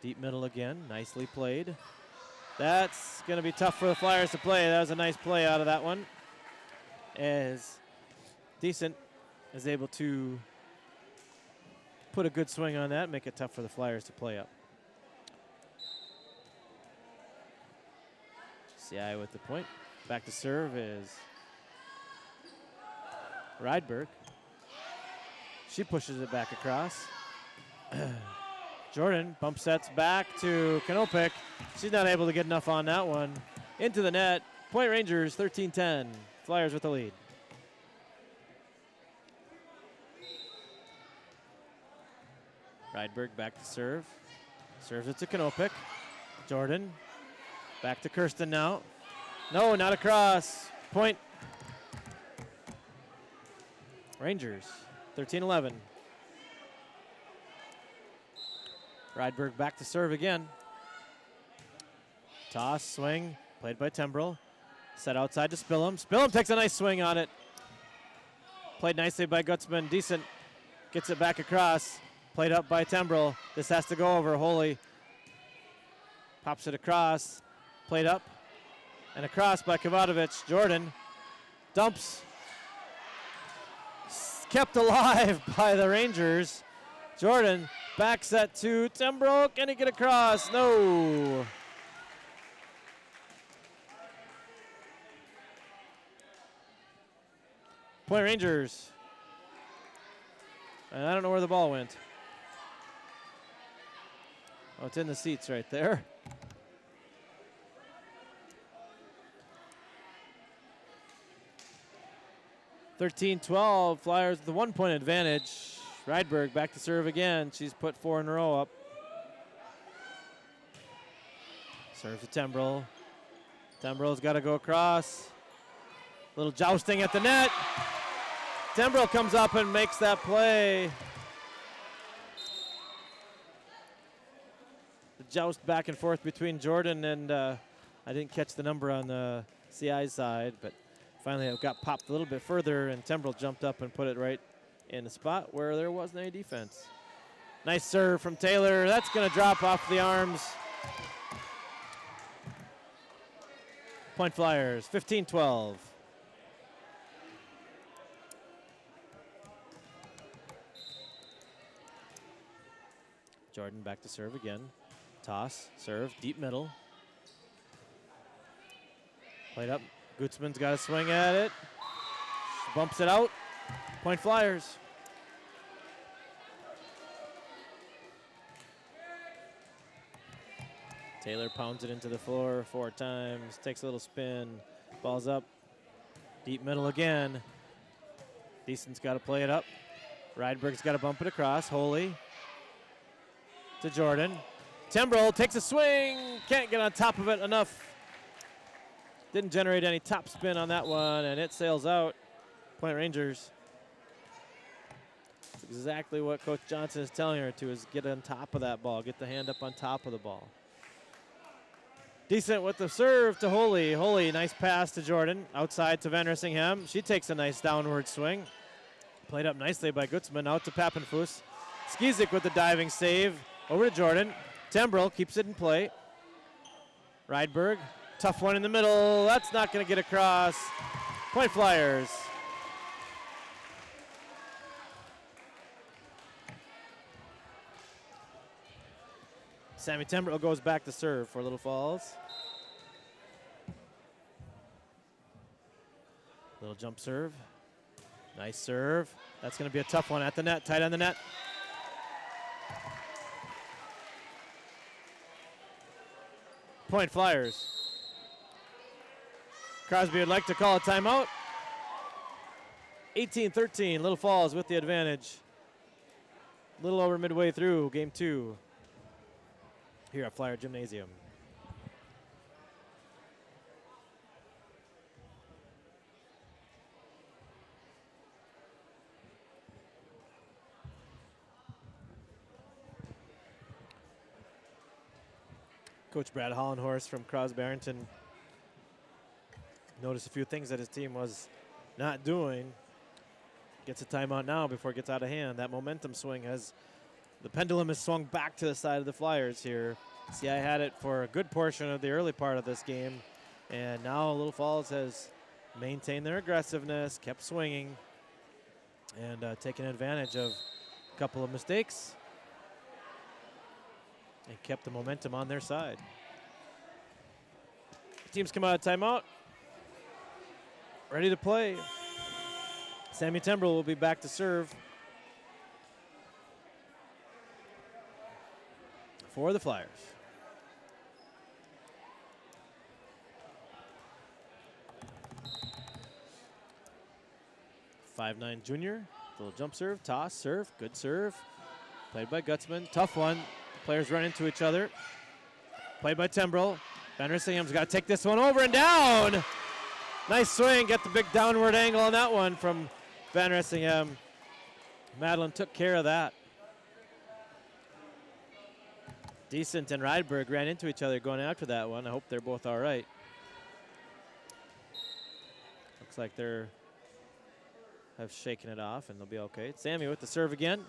Speaker 4: deep middle again. Nicely played. That's going to be tough for the Flyers to play. That was a nice play out of that one. As Decent is able to put a good swing on that, make it tough for the Flyers to play up. CI with the point. Back to serve is Rydberg. She pushes it back across. Jordan bump sets back to Knopik. She's not able to get enough on that one. Into the net. Point Rangers 13-10. Flyers with the lead. Rydberg back to serve. Serves it to Knopik. Jordan back to Kirsten now. No, not across. Point Rangers 13-11. Rydberg back to serve again. Toss, swing, played by Tembrell. Set outside to Spillum. Spillum takes a nice swing on it. Played nicely by Gutzman. Decent. Gets it back across. Played up by Tembrell. This has to go over. Holy pops it across. Played up and across by Kavatovich. Jordan dumps. Kept alive by the Rangers. Jordan back set to Tembrell. Can he get across? No. Point Rangers. And I don't know where the ball went. Oh, it's in the seats right there. (13-12) Flyers with the 1-point advantage. Rydberg back to serve again. She's put 4 in a row up. Serves to Tembrell. Tembrell's got to go across. Little jousting at the net. Tembrell comes up and makes that play. The joust back and forth between Jordan and I didn't catch the number on the CI side, but finally it got popped a little bit further and Tembrell jumped up and put it right in a spot where there wasn't any defense. Nice serve from Taylor. That's going to drop off the arms. Point Flyers, 15-12. Jordan back to serve again. Toss, serve, deep middle. Played up. Gutzman's got to swing at it. Bumps it out. Point Flyers. Taylor pounds it into the floor 4 times. Takes a little spin. Ball's up. Deep middle again. Decent's got to play it up. Rydberg's got to bump it across. Holy to Jordan. Tembrell takes a swing. Can't get on top of it enough. Didn't generate any top spin on that one, and it sails out. Point Rangers. That's exactly what Coach Johnson is telling her to, is get on top of that ball. Get the hand up on top of the ball. Decent with the serve to Holy. Holy, nice pass to Jordan. Outside to Van Rissingham. She takes a nice downward swing. Played up nicely by Gutzman. Out to Pappenfuss. Skizik with the diving save. Over to Jordan. Tembrell keeps it in play. Rydberg. Tough one in the middle. That's not going to get across. Point Flyers. Sammy Tembrell goes back to serve for Little Falls. Little jump serve. Nice serve. That's going to be a tough one at the net. Tight on the net. Point Flyers. Crosby would like to call a timeout. 18-13, Little Falls with the advantage. A little over midway through game 2 here at Flyer Gymnasium. Coach Brad Hollenhorst from Crosby-Ironton noticed a few things that his team was not doing. Gets a timeout now before it gets out of hand. That momentum swing has, the pendulum has swung back to the side of the Flyers here. CI had it for a good portion of the early part of this game, and now Little Falls has maintained their aggressiveness, kept swinging, and taken advantage of a couple of mistakes, and kept the momentum on their side. Teams come out of timeout, ready to play. Sammy Tembrell will be back to serve for the Flyers. .59 junior, little jump serve, toss, serve, good serve. Played by Gutzman, tough one. Players run into each other. Played by Tembrell. Van Rissingham's got to take this one over and down. Nice swing, get the big downward angle on that one from Van Rissingham. Madeline took care of that. Decent and Rydberg ran into each other going after that one. I hope they're both all right. Looks like they're have shaken it off and they'll be okay. Sammy with the serve again.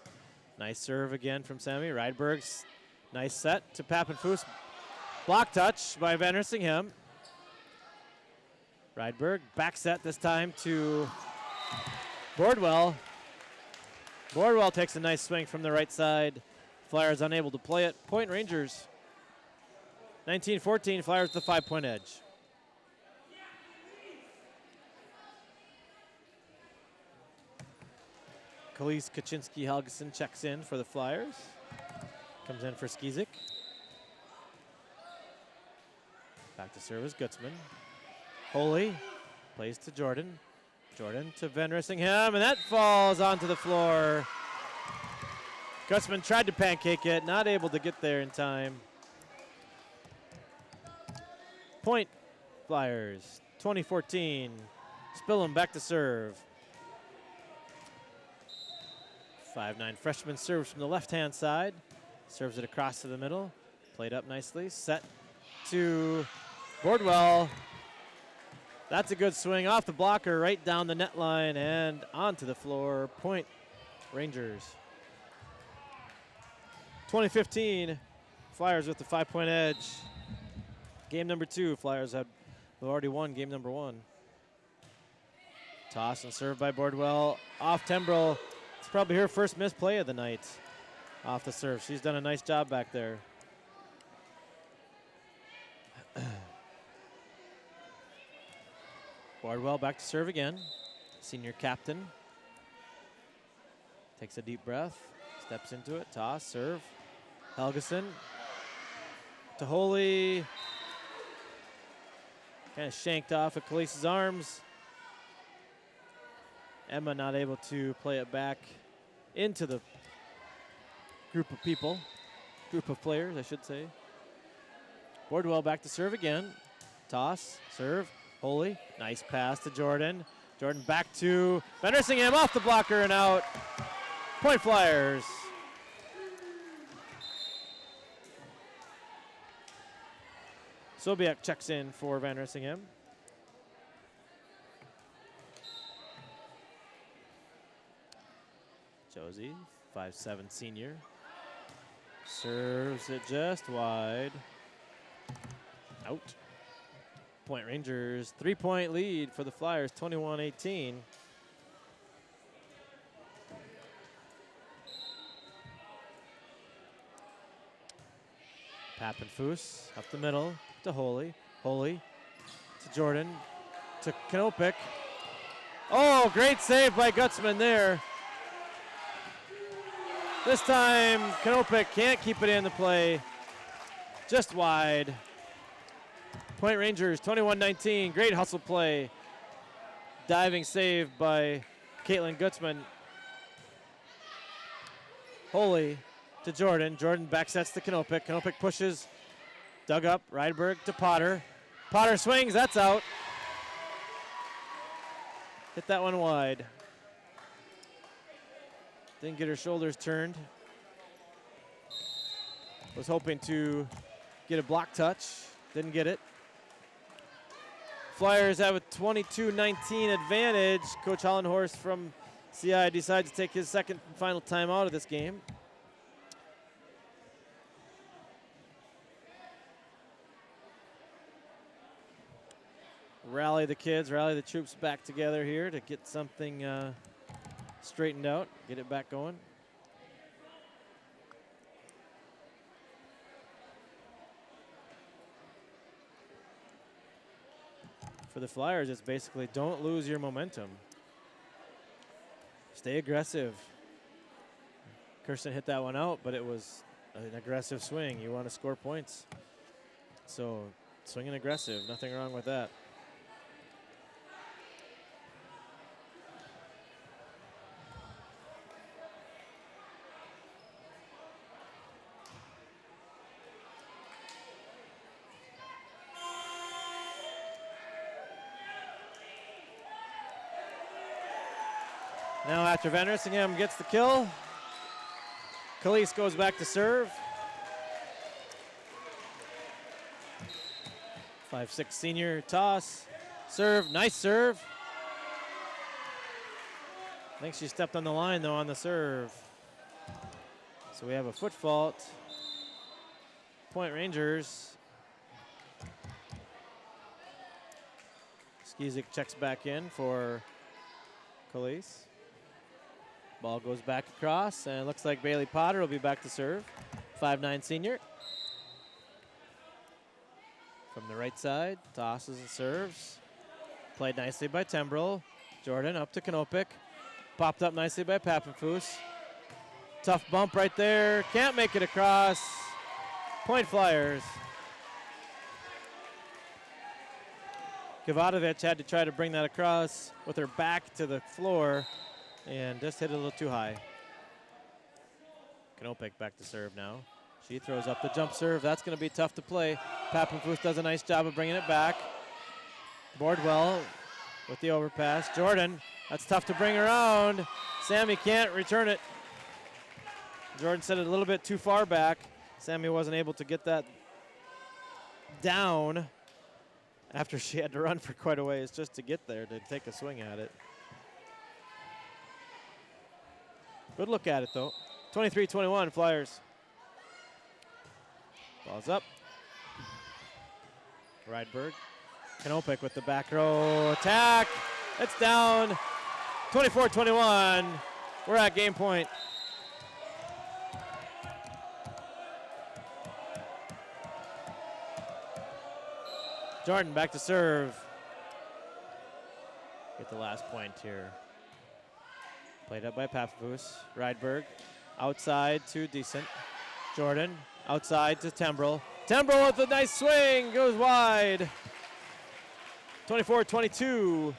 Speaker 4: Nice serve again from Sammy. Rydberg's nice set to Pappenfuss. Block touch by Van Rissingham. Rydberg back set this time to Bordwell. Bordwell takes a nice swing from the right side. Flyers unable to play it. Point Rangers. 19-14, Flyers the 5-point edge. Khalees Kaczynski-Helgeson checks in for the Flyers. Comes in for Skizik. Back to service, Gutzman. Holy plays to Jordan. Jordan to Van Rissingham, and that falls onto the floor. Gutzman tried to pancake it, not able to get there in time. Point Flyers, 20-14. Spillum back to serve. 5'9" freshman serves from the left-hand side. Serves it across to the middle. Played up nicely. Set to Bordwell. That's a good swing off the blocker, right down the net line and onto the floor. Point Rangers. 2015, Flyers with the 5-point edge. Game number 2, Flyers have already won game number 1. Toss and serve by Bordwell. Off Tembrell. It's probably her first missed play of the night off the serve. She's done a nice job back there. Bardwell back to serve again. Senior captain. Takes a deep breath. Steps into it. Toss, serve. Helgeson. To Holy. Kind of shanked off at Khalees's arms. Emma not able to play it back into the group of people. Group of players, I should say. Bordwell back to serve again. Toss, serve. Holy, nice pass to Jordan. Jordan back to Van Rissingham, off the blocker and out. Point Flyers. Sobiek checks in for Van Rissingham. Josie, 5'7" senior. Serves it just wide. Out. Point Rangers, 3-point lead for the Flyers, 21-18. Pappenfuss up the middle to Holy. Holy to Jordan to Knopik. Oh, great save by Gutzman there. This time, Knopik can't keep it in the play. Just wide. Point Rangers, 21-19. Great hustle play. Diving save by Caitlin Gutzman. Holy to Jordan. Jordan backsets to Knopik. Knopik pushes. Dug up. Rydberg to Potter. Potter swings. That's out. Hit that one wide. Didn't get her shoulders turned. Was hoping to get a block touch. Didn't get it. Flyers have a 22-19 advantage. Coach Hollenhorst from CI decides to take his second and final timeout of this game. Rally the kids, rally the troops back together here to get something straightened out, get it back going. For the Flyers, it's basically don't lose your momentum. Stay aggressive. Kirsten hit that one out, but it was an aggressive swing. You want to score points. So swinging aggressive, nothing wrong with that. Now after Van Rissingham gets the kill, Khalees goes back to serve. 5'6" senior toss. Serve, nice serve. I think she stepped on the line though on the serve. So we have a foot fault. Point Rangers. Skizik checks back in for Khalees. Ball goes back across, and it looks like Bailey Potter will be back to serve. 5'9" senior. From the right side, tosses and serves. Played nicely by Tembrell. Jordan up to Knopik. Popped up nicely by Pappenfuss. Tough bump right there. Can't make it across. Point Flyers. Kavadovic had to try to bring that across with her back to the floor and just hit it a little too high. Knopik back to serve now. She throws up the jump serve. That's going to be tough to play. Pappenfuss does a nice job of bringing it back. Boardwell with the overpass. Jordan, that's tough to bring around. Sammy can't return it. Jordan set it a little bit too far back. Sammy wasn't able to get that down after she had to run for quite a ways just to get there to take a swing at it. Good look at it though. 23-21 Flyers. Ball's up. Rydberg. Knopik with the back row attack. It's down. 24-21. We're at game point. Jordan back to serve. Get the last point here. Played up by Pappenfuss. Rydberg outside to Decent. Jordan outside to Tembrell. Tembrell with a nice swing, goes wide. 24-22.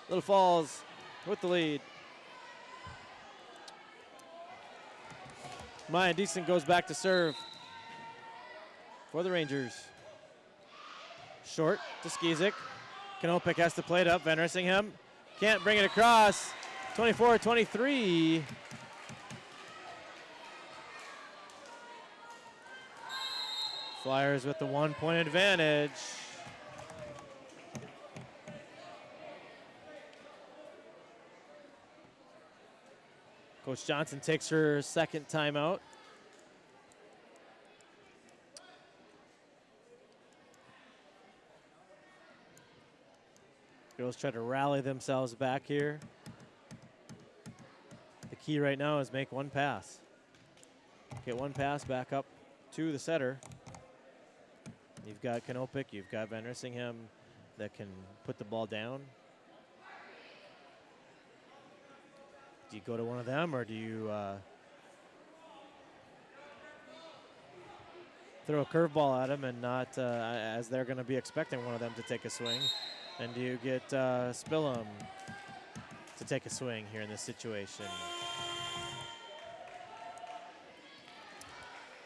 Speaker 4: Little Falls with the lead. Maya Decent goes back to serve for the Rangers. Short to Skizik. Knopik has to play it up. Van Rissingham can't bring it across. 24-23. Flyers with the 1-point advantage. Coach Johnson takes her second timeout. Girls try to rally themselves back here. The key right now is make one pass. Get one pass back up to the setter. You've got Knopik, you've got Van Rissingham that can put the ball down. Do you go to one of them or do you throw a curveball at him and not as they're going to be expecting one of them to take a swing? And do you get Spillum to take a swing here in this situation?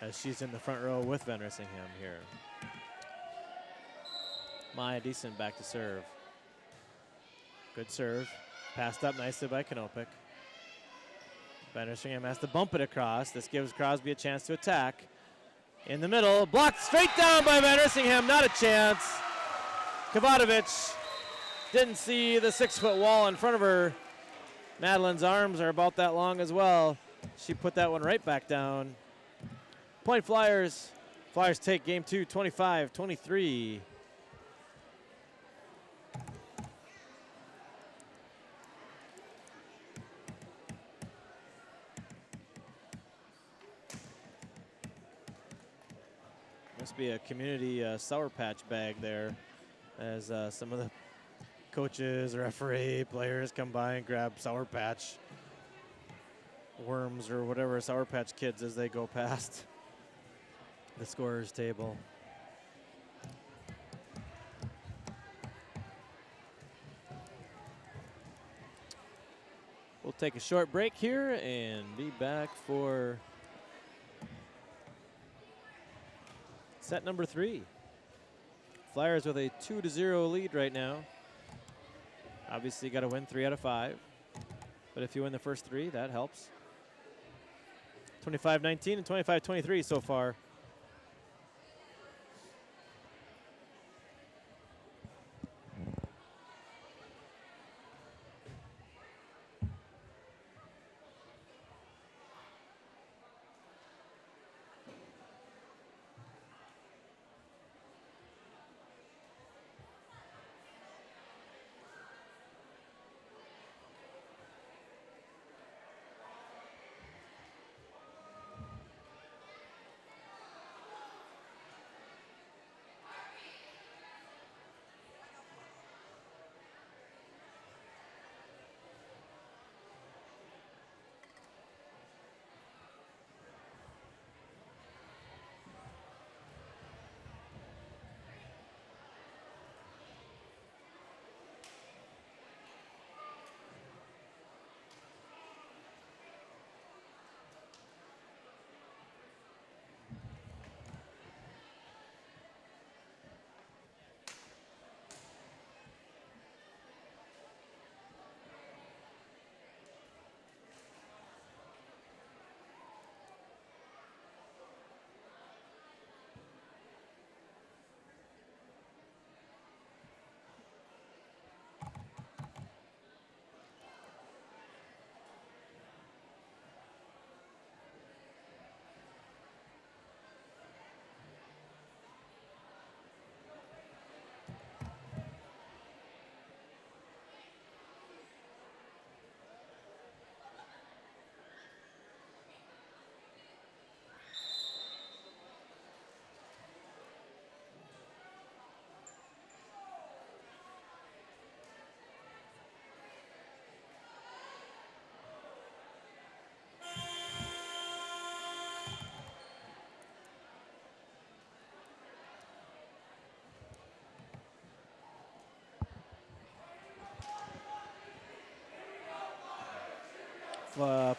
Speaker 4: As she's in the front row with Van Rissingham here. Maya Deason back to serve. Good serve. Passed up nicely by Kanopic. Van Rissingham has to bump it across. This gives Crosby a chance to attack. In the middle, blocked straight down by Van Rissingham, not a chance. Kavatovich didn't see the 6-foot wall in front of her. Madeline's arms are about that long as well. She put that one right back down. Point Flyers. Flyers take game 2, 25-23. Must be a community Sour Patch bag there, as some of the coaches, referee, players come by and grab Sour Patch worms or whatever, Sour Patch Kids, as they go past the scorer's table. We'll take a short break here and be back for set number 3. Flyers with a 2-0 lead right now. Obviously got to win 3 out of 5. But if you win the first 3, that helps. 25-19 and 25-23 so far.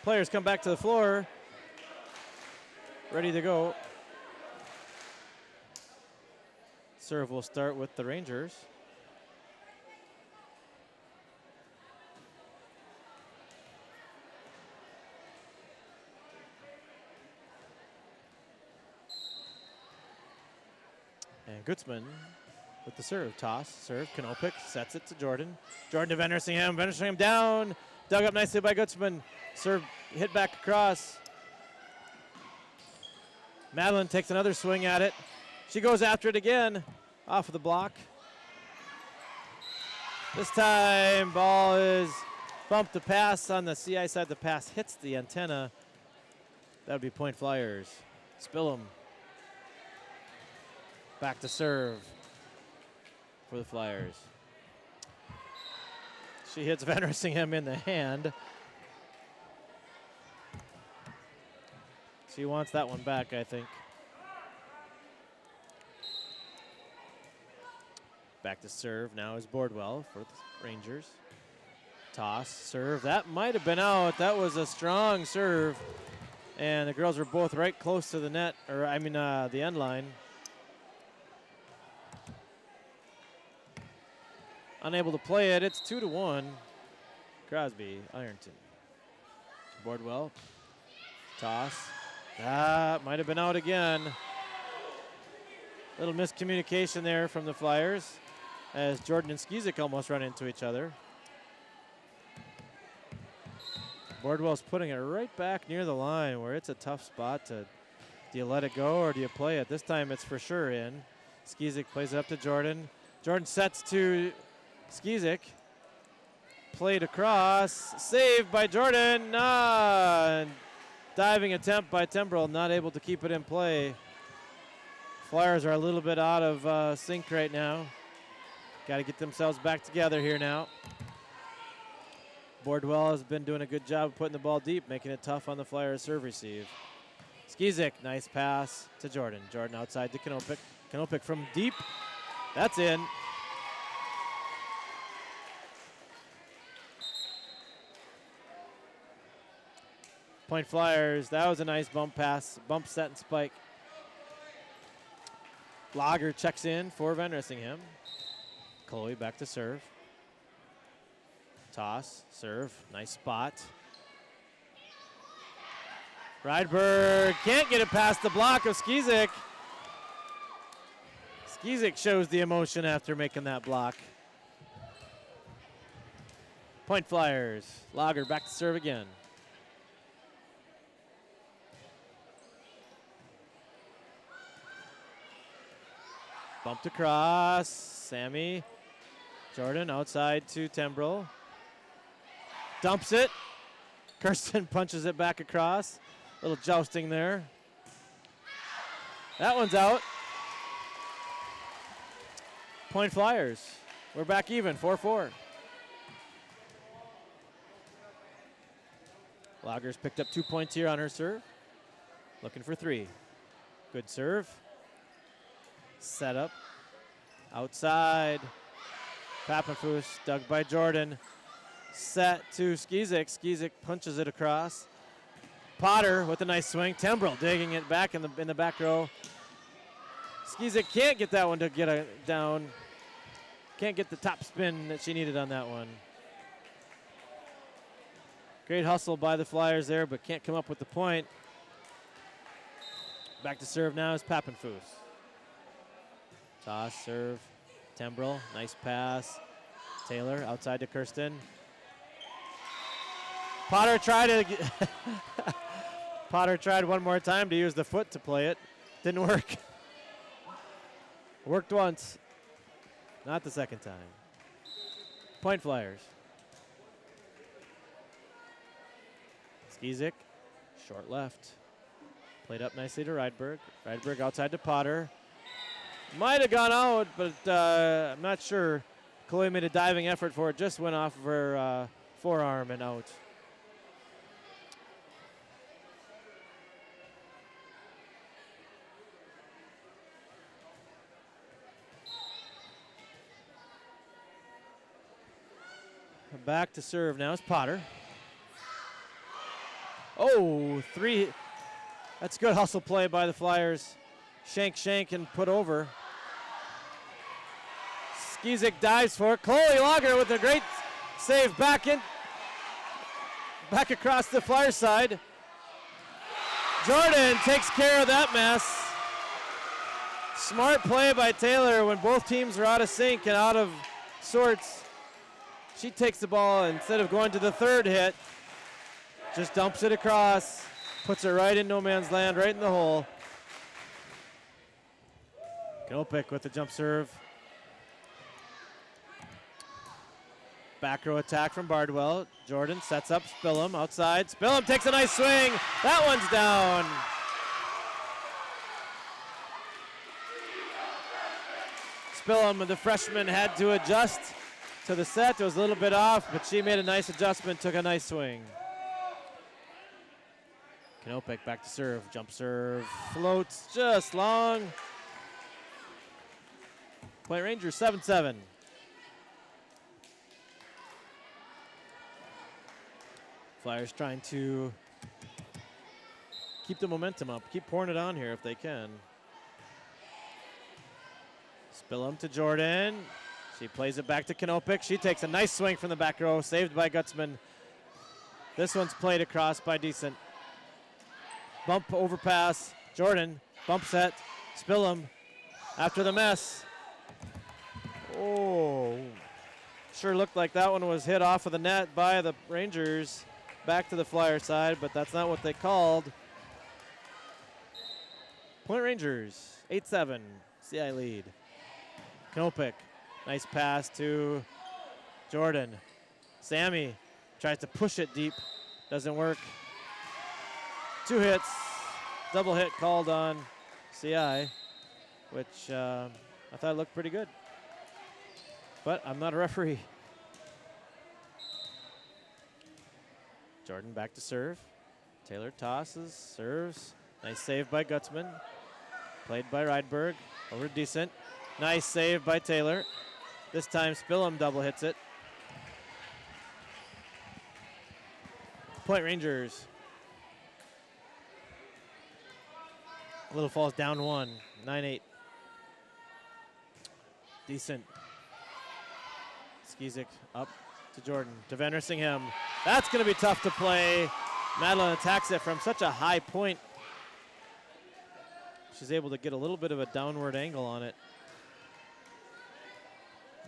Speaker 4: Players come back to the floor, ready to go. Serve will start with the Rangers. And Gutzman with the serve. Toss, serve, Kanopic sets it to Jordan. Jordan to Van Rissingham. Van Rissingham down. Dug up nicely by Gutzman. Serve hit back across. Madeline takes another swing at it. She goes after it again. Off of the block. This time, ball is bumped to pass on the CI side. The pass hits the antenna. That would be Point Flyers. Spillum. Back to serve for the Flyers. She hits Van Rissingham in the hand. She wants that one back, I think. Back to serve now is Boardwell for the Rangers. Toss, serve, that might have been out. That was a strong serve. And the girls were both right close to the net, or I mean the end line. Unable to play it, it's 2-1. Crosby-Ironton. Boardwell, toss. That might have been out again. Little miscommunication there from the Flyers as Jordan and Skizik almost run into each other. Boardwell's putting it right back near the line where it's a tough spot to, do you let it go or do you play it? This time it's for sure in. Skizik plays it up to Jordan. Jordan sets to Skizik. Played across, saved by Jordan. Diving attempt by Tembrell, not able to keep it in play. Flyers are a little bit out of sync right now. Got to get themselves back together here now. Boardwell has been doing a good job of putting the ball deep, making it tough on the Flyers serve receive. Skizik, nice pass to Jordan. Jordan outside to Kanopik. Kanopik from deep, that's in. Point Flyers, that was a nice bump pass, bump set and spike. Lager checks in for Van Rissingham. Chloe back to serve. Toss, serve, nice spot. Rydberg can't get it past the block of Skizik. Skizik shows the emotion after making that block. Point Flyers, Lager back to serve again. Bumped across, Sammy. Jordan outside to Tembrell. Dumps it. Kirsten punches it back across. Little jousting there. That one's out. Point Flyers. We're back even, 4-4. Lager's picked up 2 points here on her serve. Looking for 3. Good serve. Set up. Outside. Papenfus dug by Jordan. Set to Skizik. Skizik punches it across. Potter with a nice swing. Tembrell digging it back in the back row. Skizik can't get that one to get down. Can't get the top spin that she needed on that one. Great hustle by the Flyers there, but can't come up with the point. Back to serve now is Papenfus. Toss, serve, Tembrell, nice pass. Taylor outside to Kirsten. Potter tried Potter tried one more time to use the foot to play it. Didn't work. Worked once, not the second time. Point Flyers. Skizik, short left. Played up nicely to Rydberg. Rydberg outside to Potter. Might have gone out, but I'm not sure. Chloe made a diving effort for it, just went off of her forearm and out. Back to serve now is Potter. Oh, 3. That's good hustle play by the Flyers. Shank and put over. Skizik dives for it. Chloe Lager with a great save back across the Flyer side. Jordan takes care of that mess. Smart play by Taylor when both teams are out of sync and out of sorts. She takes the ball, instead of going to the third hit, just dumps it across, puts it right in no man's land, right in the hole. Gilpick with the jump serve. Back row attack from Bardwell. Jordan sets up Spillum outside. Spillum takes a nice swing. That one's down. Spillum, the freshman, had to adjust to the set. It was a little bit off, but she made a nice adjustment, took a nice swing. Knopek back to serve. Jump serve. Floats just long. Point Rangers 7-7. Flyers trying to keep the momentum up, keep pouring it on here if they can. Spill him to Jordan. She plays it back to Kanopik. She takes a nice swing from the back row, saved by Gutzman. This one's played across by Decent. Bump overpass. Jordan, bump set. Spill him after the mess. Oh, sure looked like that one was hit off of the net by the Rangers. Back to the Flyer side, but that's not what they called. Point Rangers, 8-7, CI lead. Knopik, nice pass to Jordan. Sammy tries to push it deep, doesn't work. 2 hits, double hit called on CI, which I thought looked pretty good. But I'm not a referee. Jordan back to serve. Taylor tosses, serves. Nice save by Gutzman. Played by Rydberg. Over Decent. Nice save by Taylor. This time Spillum double hits it. Point Rangers. Little Falls down 1. 9-8. Decent. Skizik up to Jordan. To Van Rissingham. That's going to be tough to play. Madeline attacks it from such a high point. She's able to get a little bit of a downward angle on it.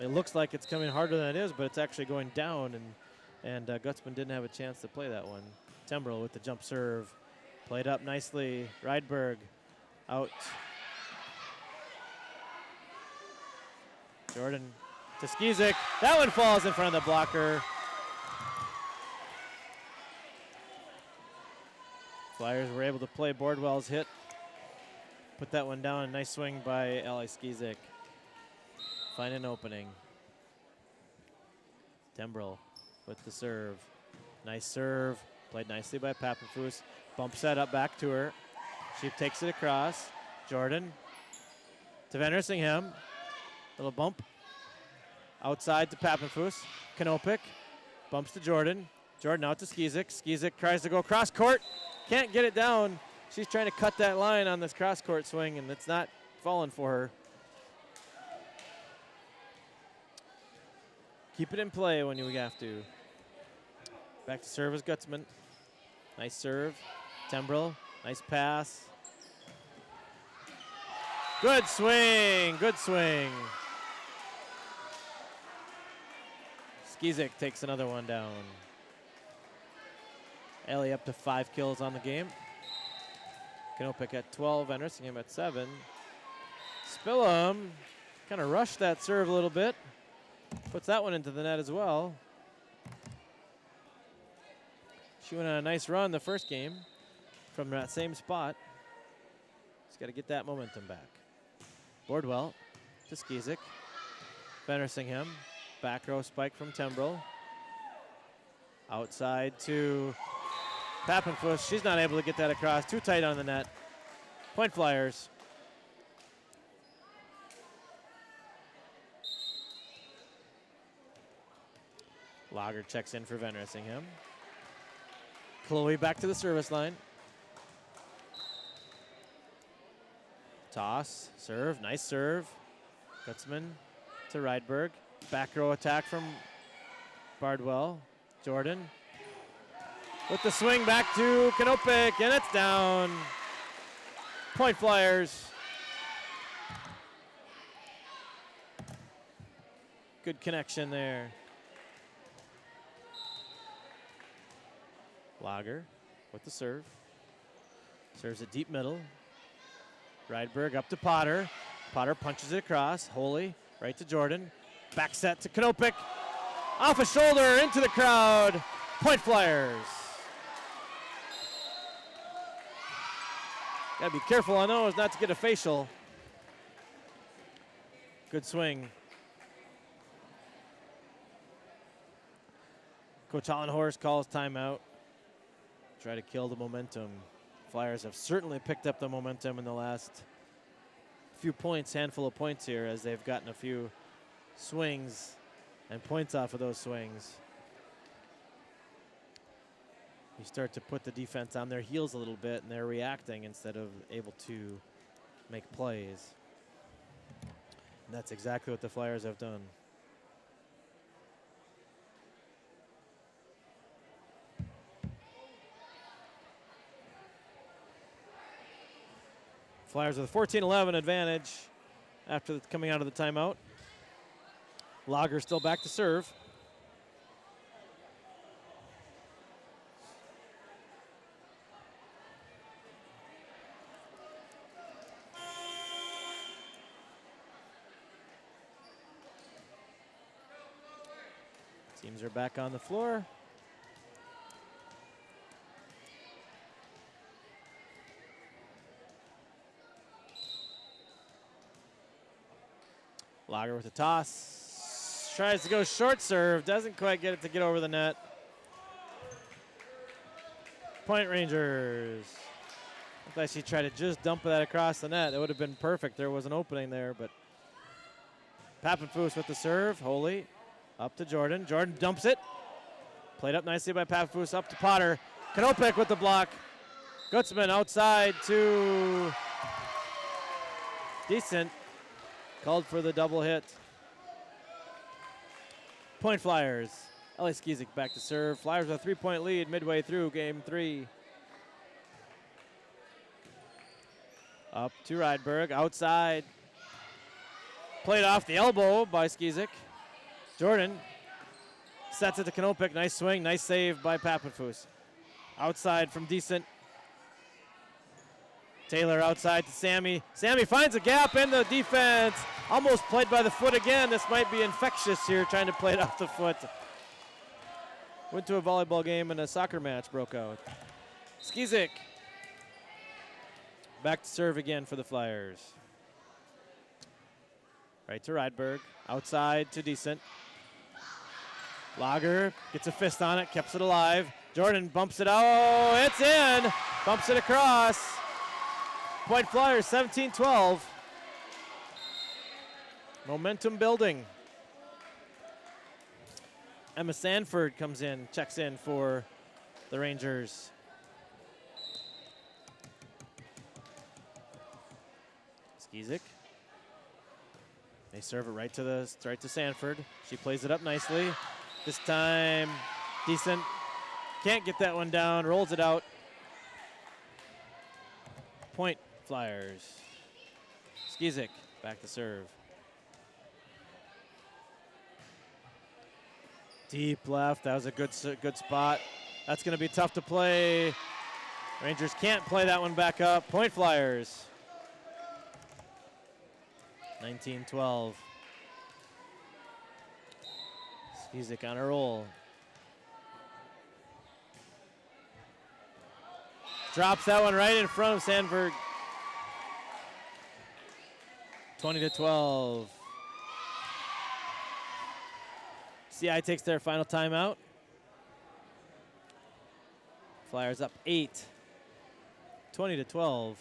Speaker 4: It looks like it's coming harder than it is, but it's actually going down, and Gutzman didn't have a chance to play that one. Tembrell with the jump serve. Played up nicely. Rydberg out. Jordan to Skizik. That one falls in front of the blocker. Flyers were able to play Bordwell's hit. Put that one down. Nice swing by Ali Skizik. Find an opening. Tembrell with the serve. Nice serve. Played nicely by Papenfus. Bump set up back to her. She takes it across. Jordan to Van Rissingham. Little bump. Outside to Papenfus. Kanopik. Bumps to Jordan. Jordan out to Skizik. Skizik tries to go cross court. Can't get it down. She's trying to cut that line on this cross court swing, and it's not falling for her. Keep it in play when you have to. Back to serve is Gutzman. Nice serve. Tembrell. Nice pass. Good swing. Good swing. Skizik takes another one down. Ellie up to 5 kills on the game. Kanopik at 12, Van Rissingham at 7. Spillum kind of rushed that serve a little bit. Puts that one into the net as well. She went on a nice run the first game from that same spot. Just got to get that momentum back. Bordwell to Skizik. Van Rissingham. Back row spike from Tembrell. Outside to Papenfuss. She's not able to get that across. Too tight on the net. Point Flyers. Lager checks in for Van Rissingham. Chloe back to the service line. Toss, serve, nice serve. Gutzman to Rydberg. Back row attack from Bardwell. Jordan with the swing back to Kanopik, and it's down. Point Flyers. Good connection there. Lager with the serve. Serves it deep middle. Rydberg up to Potter. Potter punches it across. Holy right to Jordan. Back set to Kanopik. Off a shoulder into the crowd. Point Flyers. Gotta be careful on those not to get a facial. Good swing. Coach Hollenhorst calls timeout. Try to kill the momentum. Flyers have certainly picked up the momentum in the last few points, handful of points here as they've gotten a few swings and points off of those swings. You start to put the defense on their heels a little bit, and they're reacting instead of able to make plays. And that's exactly what the Flyers have done. Flyers with a 14-11 advantage after coming out of the timeout. Lager still back to serve. Teams are back on the floor. Lager with a toss. Tries to go short serve. Doesn't quite get it to get over the net. Point Rangers. Looked like she tried to just dump that across the net. It would have been perfect. There was an opening there, but Pappenfuss with the serve. Holy. Up to Jordan. Jordan dumps it. Played up nicely by Pappenfuss. Up to Potter. Kanopek with the block. Gutzman outside to Decent. Called for the double hit. Point Flyers. Ellie Skizik back to serve. Flyers with a 3-point lead midway through game 3. Up to Rydberg. Outside. Played off the elbow by Skizik. Jordan sets it to Kanopek. Nice swing, nice save by Pappenfuss. Outside from Decent. Taylor outside to Sammy. Sammy finds a gap in the defense. Almost played by the foot again. This might be infectious here, trying to play it off the foot. Went to a volleyball game and a soccer match broke out. Skizik back to serve again for the Flyers. Right to Rydberg. Outside to Decent. Lager gets a fist on it, keeps it alive. Jordan bumps it out. Oh, it's in. Bumps it across. Point Flyers 17-12. Momentum building. Emma Sanford comes in, checks in for the Rangers. Skizik. They serve it right to Sanford. She plays it up nicely. This time, Decent. Can't get that one down, rolls it out. Point Flyers. Skizik back to serve. Deep left, that was a good spot. That's gonna be tough to play. Rangers can't play that one back up. Point Flyers. 19-12. Skizik on a roll. Drops that one right in front of Sandberg. 20-12. CI takes their final timeout. Flyers up 8. 20-12.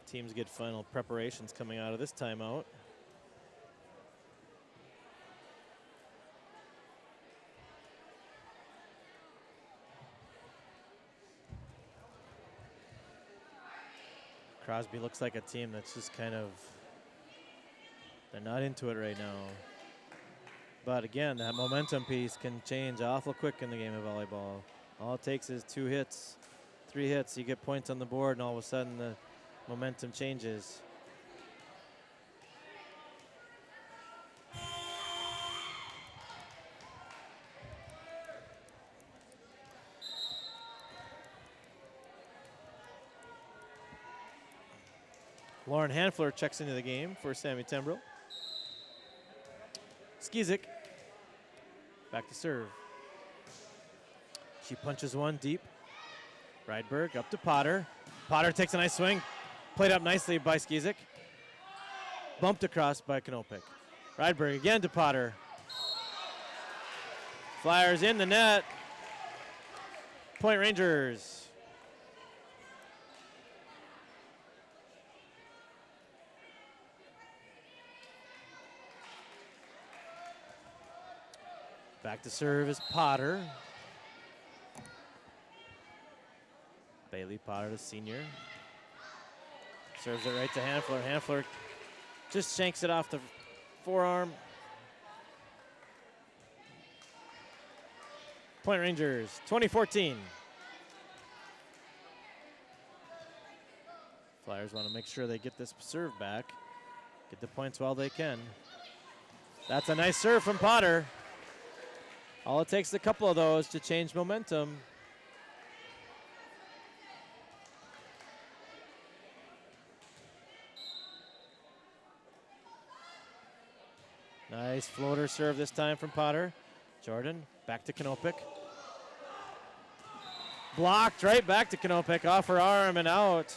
Speaker 4: Teams get final preparations coming out of this timeout. Crosby looks like a team that's just kind of, they're not into it right now. But again, that momentum piece can change awful quick in the game of volleyball. All it takes is 2 hits, 3 hits, you get points on the board, and all of a sudden the momentum changes. Lauren Hanfler checks into the game for Sammy Tembrell. Skizik back to serve. She punches one deep. Rydberg up to Potter. Potter takes a nice swing. Played up nicely by Skizik. Bumped across by Knopik. Rydberg again to Potter. Flyers in the net. Point Rangers. Back to serve is Potter. Bailey Potter, the senior. Serves it right to Hanfler. Hanfler just shanks it off the forearm. Point Rangers, 2014. Flyers want to make sure they get this serve back. Get the points while they can. That's a nice serve from Potter. All it takes is a couple of those to change momentum. Nice floater serve this time from Potter. Jordan back to Knopik. Blocked right back to Knopik, off her arm and out.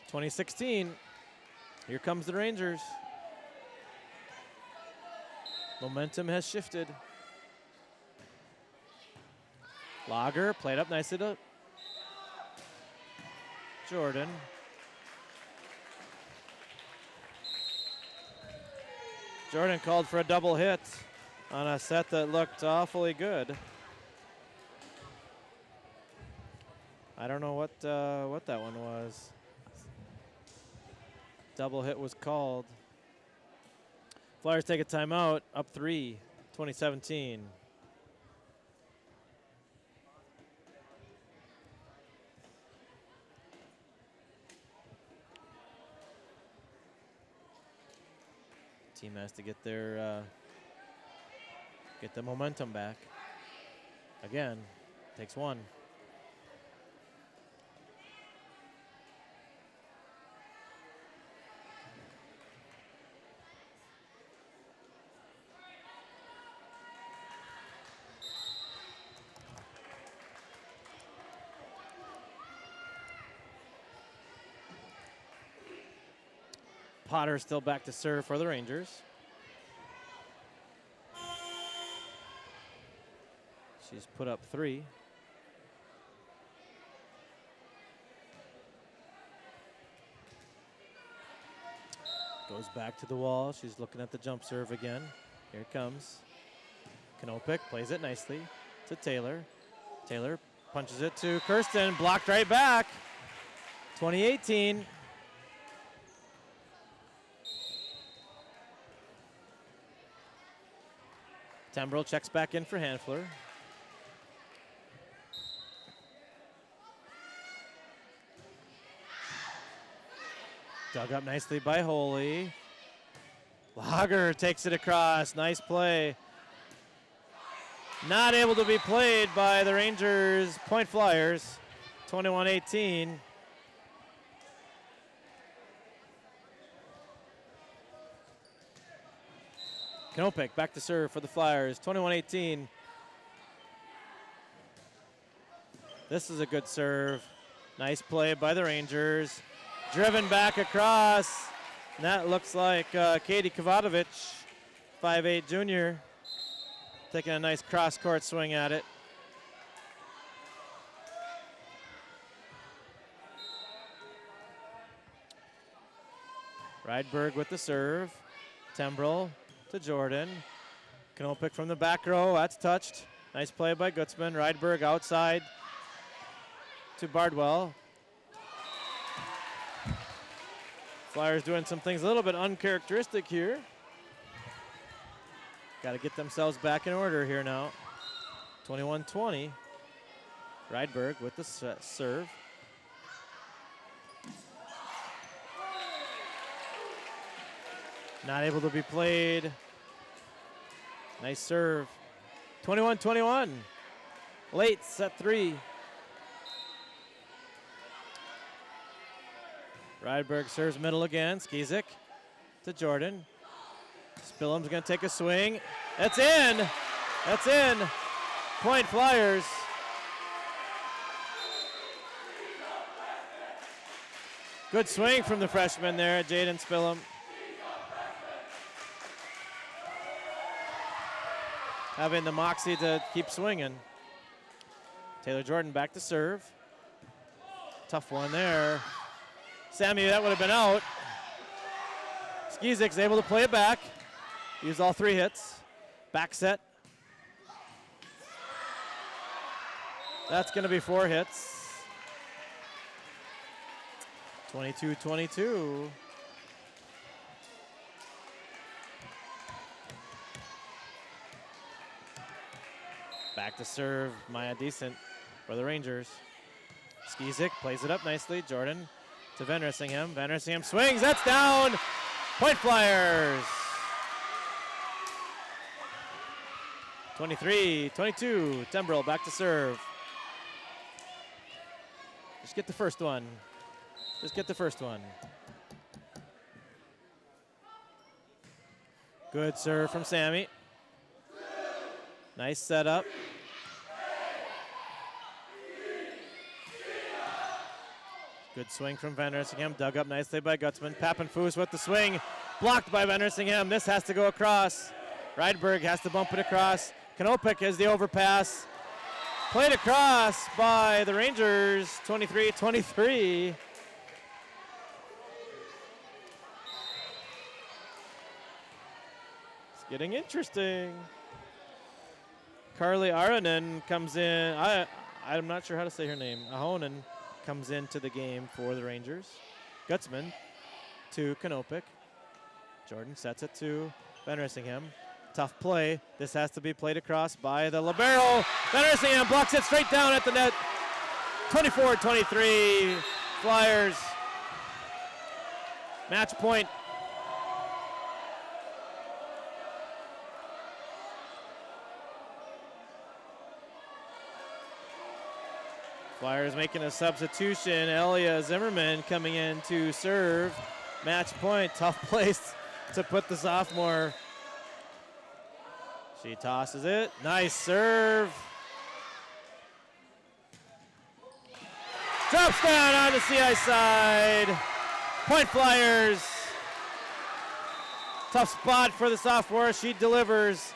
Speaker 4: 2016. Here comes the Rangers. Momentum has shifted. Lager played up nicely to Jordan. Jordan called for a double hit on a set that looked awfully good. I don't know what that one was. Double hit was called. Flyers take a timeout, up 3, 2017. Team has to get their get the momentum back. Again, takes one. Potter still back to serve for the Rangers. She's put up 3. Goes back to the wall. She's looking at the jump serve again. Here it comes. Knopik plays it nicely to Taylor. Taylor punches it to Kirsten. Blocked right back. 2018. Tembrell checks back in for Hanfler. Dug up nicely by Holy. Lager takes it across. Nice play. Not able to be played by the Rangers Point Flyers. 21-18. Knopik back to serve for the Flyers, 21-18. This is a good serve. Nice play by the Rangers. Driven back across. And that looks like Katie Kovatovich, 5'8" junior, taking a nice cross-court swing at it. Rydberg with the serve. Tembrell to Jordan. Knopik from the back row. That's touched. Nice play by Gutzman. Rydberg outside to Bardwell. Flyers doing some things a little bit uncharacteristic here. Got to get themselves back in order here now. 21-20. Rydberg with the serve. Not able to be played. Nice serve. 21-21. Late set 3. Rydberg serves middle again. Skizik to Jordan. Spillum's going to take a swing. That's in. That's in. Point Flyers. Good swing from the freshman there, Jaden Spillum. Having the moxie to keep swinging. Taylor Jordan back to serve. Tough one there. Sammy, that would have been out. Skizik's able to play it back. Use all 3 hits. Back set. That's going to be 4 hits. 22-22. Back to serve, Maya Decent for the Rangers. Skizik plays it up nicely. Jordan to Van Rissingham. Van Rissingham swings, that's down. Point Flyers. 23-22, Tembrell back to serve. Just get the first one. Just get the first one. Good serve from Sammy. Nice setup. Good swing from Van Rissingham, dug up nicely by Gutzman. Pappenfuss with the swing, blocked by Van Rissingham. This has to go across. Rydberg has to bump it across. Kanopik has the overpass. Played across by the Rangers, 23-23. It's getting interesting. Carly Aronen comes in. I'm not sure how to say her name. Ahonen comes into the game for the Rangers. Gutzman to Kanopik. Jordan sets it to Van Rissingham. Tough play. This has to be played across by the libero. Van Rissingham blocks it straight down at the net. 24-23 Flyers. Match point. Flyers making a substitution. Elia Zimmerman coming in to serve. Match point. Tough place to put the sophomore. She tosses it. Nice serve. Drops down on the CI side. Point Flyers. Tough spot for the sophomore. She delivers.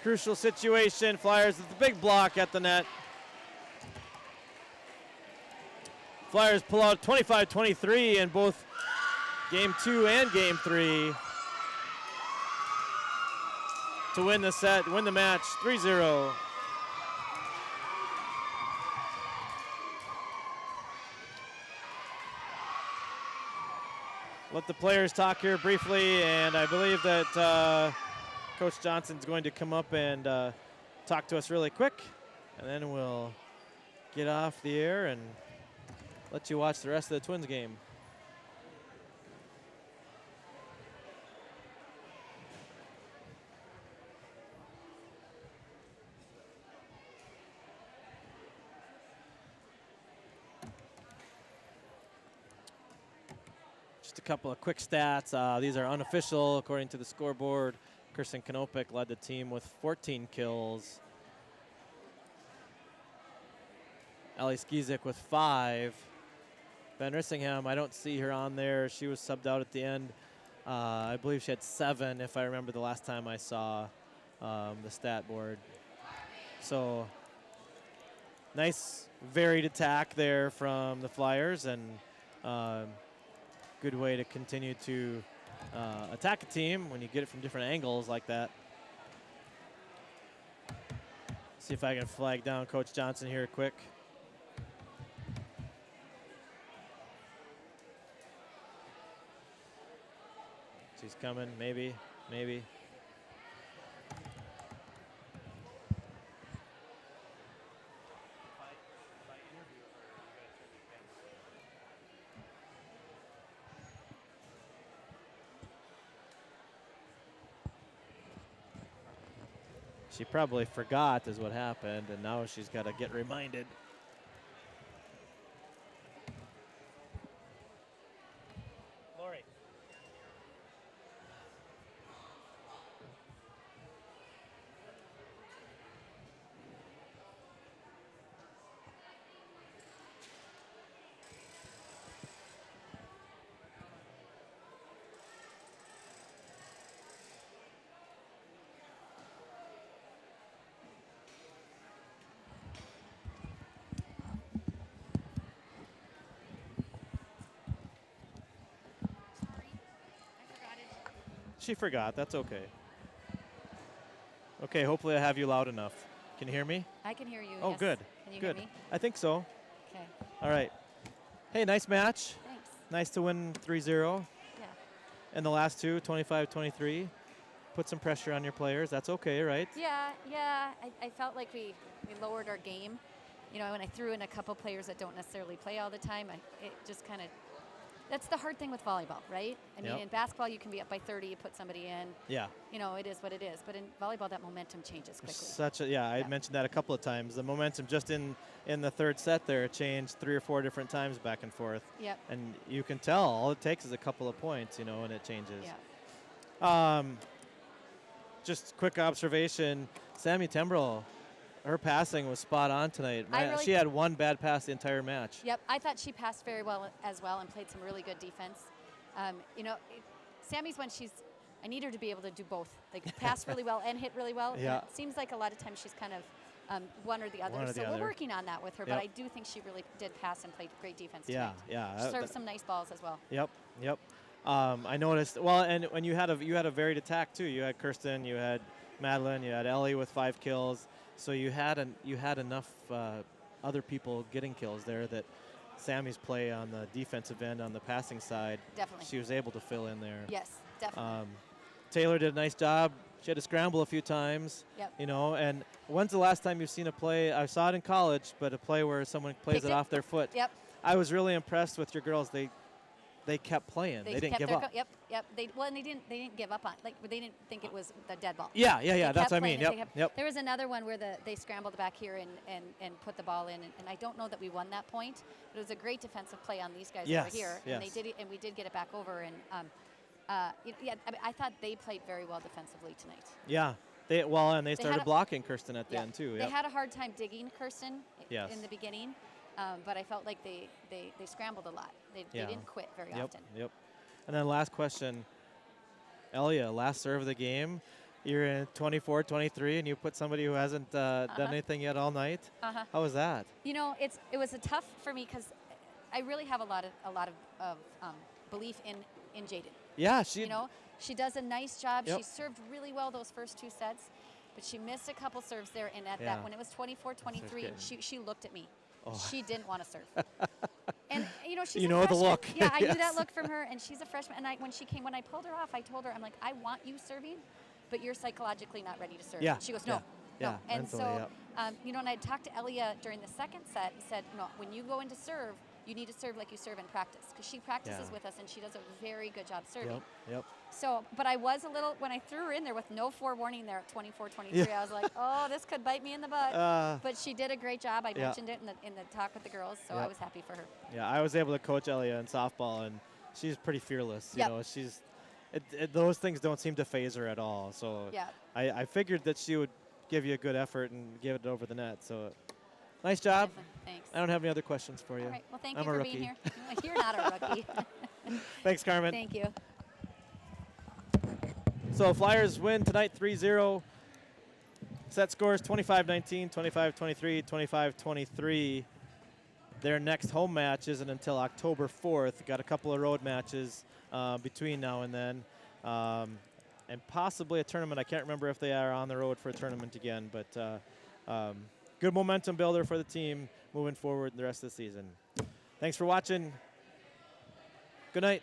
Speaker 4: Crucial situation. Flyers with the big block at the net. Flyers pull out 25-23 in both game 2 and game 3 to win the set, win the match 3-0. Let the players talk here briefly, and I believe that Coach Johnson's going to come up and talk to us really quick, and then we'll get off the air and let you watch the rest of the Twins game. Just a couple of quick stats. These are unofficial according to the scoreboard. Kirsten Kanopik led the team with 14 kills. Ellie Skizik with 5. Van Rissingham, I don't see her on there. She was subbed out at the end. I believe she had 7, if I remember the last time I saw the stat board. So nice varied attack there from the Flyers, and good way to continue to attack a team when you get it from different angles like that. See if I can flag down Coach Johnson here quick. She's coming, maybe. She probably forgot is what happened, and now she's got to get reminded. she forgot. That's okay. Okay, hopefully I have you loud enough. Can you hear me?
Speaker 5: I can hear you.
Speaker 4: Oh,
Speaker 5: yes.
Speaker 4: good.
Speaker 5: Can you
Speaker 4: Good.
Speaker 5: hear me?
Speaker 4: I think so.
Speaker 5: Okay.
Speaker 4: All right. Hey, nice match.
Speaker 5: Thanks.
Speaker 4: Nice to win 3-0.
Speaker 5: Yeah.
Speaker 4: And the last two, 25-23. Put some pressure on your players. That's okay, right?
Speaker 5: Yeah. I felt like we lowered our game. You know, when I threw in a couple players that don't necessarily play all the time, it just kind of. That's the hard thing with volleyball, right? I mean,
Speaker 4: Yep.
Speaker 5: in basketball, you can be up by 30, you put somebody in.
Speaker 4: Yeah.
Speaker 5: You know, it is what it is. But in volleyball, that momentum changes quickly.
Speaker 4: I mentioned that a couple of times. The momentum just in the third set there changed 3 or 4 different times back and forth.
Speaker 5: Yep.
Speaker 4: And you can tell all it takes is a couple of points, you know, and it changes.
Speaker 5: Yeah.
Speaker 4: Just quick observation, Sammy Tembrell, her passing was spot on tonight. She had one bad pass the entire match.
Speaker 5: Yep, I thought she passed very well as well and played some really good defense. You know, Sammy's one, I need her to be able to do both, like pass really well and hit really well.
Speaker 4: Yeah.
Speaker 5: And it seems like a lot of times she's kind of one or the other.
Speaker 4: One or the
Speaker 5: We're
Speaker 4: other.
Speaker 5: working on that with her,
Speaker 4: Yep.
Speaker 5: but I do think she really did pass and played great defense
Speaker 4: Yeah,
Speaker 5: tonight.
Speaker 4: yeah.
Speaker 5: She served some nice balls as well.
Speaker 4: Yep. I noticed. Well, and when you had a varied attack too. You had Kirsten, you had Madeline, you had Ellie with 5 kills. So you had enough other people getting kills there that Sammy's play on the defensive end on the passing side.
Speaker 5: Definitely.
Speaker 4: She was able to fill in there.
Speaker 5: Yes, definitely.
Speaker 4: Taylor did a nice job. She had to scramble a few times.
Speaker 5: Yep.
Speaker 4: You know, and when's the last time you've seen a play? I saw it in college, but a play where someone plays
Speaker 5: Picked
Speaker 4: it
Speaker 5: it.
Speaker 4: off their foot.
Speaker 5: Yep.
Speaker 4: I was really impressed with your girls. They kept playing. They didn't
Speaker 5: kept
Speaker 4: give
Speaker 5: their
Speaker 4: up.
Speaker 5: Yep. They didn't give up on, like, they didn't think it was the dead ball.
Speaker 4: Yeah.
Speaker 5: They
Speaker 4: That's
Speaker 5: kept
Speaker 4: what I mean.
Speaker 5: playing,
Speaker 4: Yep.
Speaker 5: There was another one where they scrambled back here and put the ball in, and I don't know that we won that point, but it was a great defensive play on these guys over here, and they did it, and we did get it back over, and I thought they played very well defensively tonight.
Speaker 4: Yeah. They started
Speaker 5: had
Speaker 4: blocking Kirsten at the end too.
Speaker 5: They had a hard time digging Kirsten
Speaker 4: Yes.
Speaker 5: in the beginning, but I felt like they scrambled a lot. They didn't quit very often.
Speaker 4: Yep. And then last question, Elia, last serve of the game. You're in 24-23, and you put somebody who hasn't done anything yet all night. How was that?
Speaker 5: You know, it was a tough for me because I really have a lot of belief in Jaden.
Speaker 4: Yeah,
Speaker 5: She does a nice job.
Speaker 4: Yep.
Speaker 5: She served really well those first 2 sets, but she missed a couple serves there. And at
Speaker 4: Yeah.
Speaker 5: that, when it was 24-23, she looked at me.
Speaker 4: Oh.
Speaker 5: She didn't want to serve. And she's
Speaker 4: You
Speaker 5: a
Speaker 4: know the
Speaker 5: freshman.
Speaker 4: look.
Speaker 5: Yeah, I knew
Speaker 4: Yes.
Speaker 5: that look from her, and she's a freshman. And when I pulled her off, I told her, I'm like, I want you serving, but you're psychologically not ready to serve.
Speaker 4: Yeah.
Speaker 5: And she goes, no.
Speaker 4: Yeah.
Speaker 5: No. And
Speaker 4: mentally,
Speaker 5: so,
Speaker 4: yep.
Speaker 5: and I talked to Elia during the second set and said, when you go into serve, you need to serve like you serve in practice, because she practices
Speaker 4: Yeah.
Speaker 5: with us and she does a very good job serving.
Speaker 4: Yep.
Speaker 5: So, but I was a little, when I threw her in there with no forewarning there at 24-23,
Speaker 4: Yeah.
Speaker 5: I was like, oh, this could bite me in the butt. But she did a great job. I mentioned it in the talk with the girls, so I was happy for her.
Speaker 4: Yeah, I was able to coach Elia in softball, and she's pretty fearless.
Speaker 5: Yep.
Speaker 4: You know, those things don't seem to phase her at all. So
Speaker 5: Yeah.
Speaker 4: I figured that she would give you a good effort and give it over the net. So nice job.
Speaker 5: Thanks.
Speaker 4: I don't have any other questions for you.
Speaker 5: All right. Well, thank
Speaker 4: I'm
Speaker 5: you
Speaker 4: a
Speaker 5: for
Speaker 4: rookie.
Speaker 5: being here. You're not a rookie.
Speaker 4: Thanks, Carmen.
Speaker 5: Thank you.
Speaker 4: So Flyers win tonight 3-0. Set scores 25-19, 25-23, 25-23. Their next home match isn't until October 4th. Got a couple of road matches between now and then. And possibly a tournament. I can't remember if they are on the road for a tournament again, but good momentum builder for the team moving forward in the rest of the season. Thanks for watching. Good night.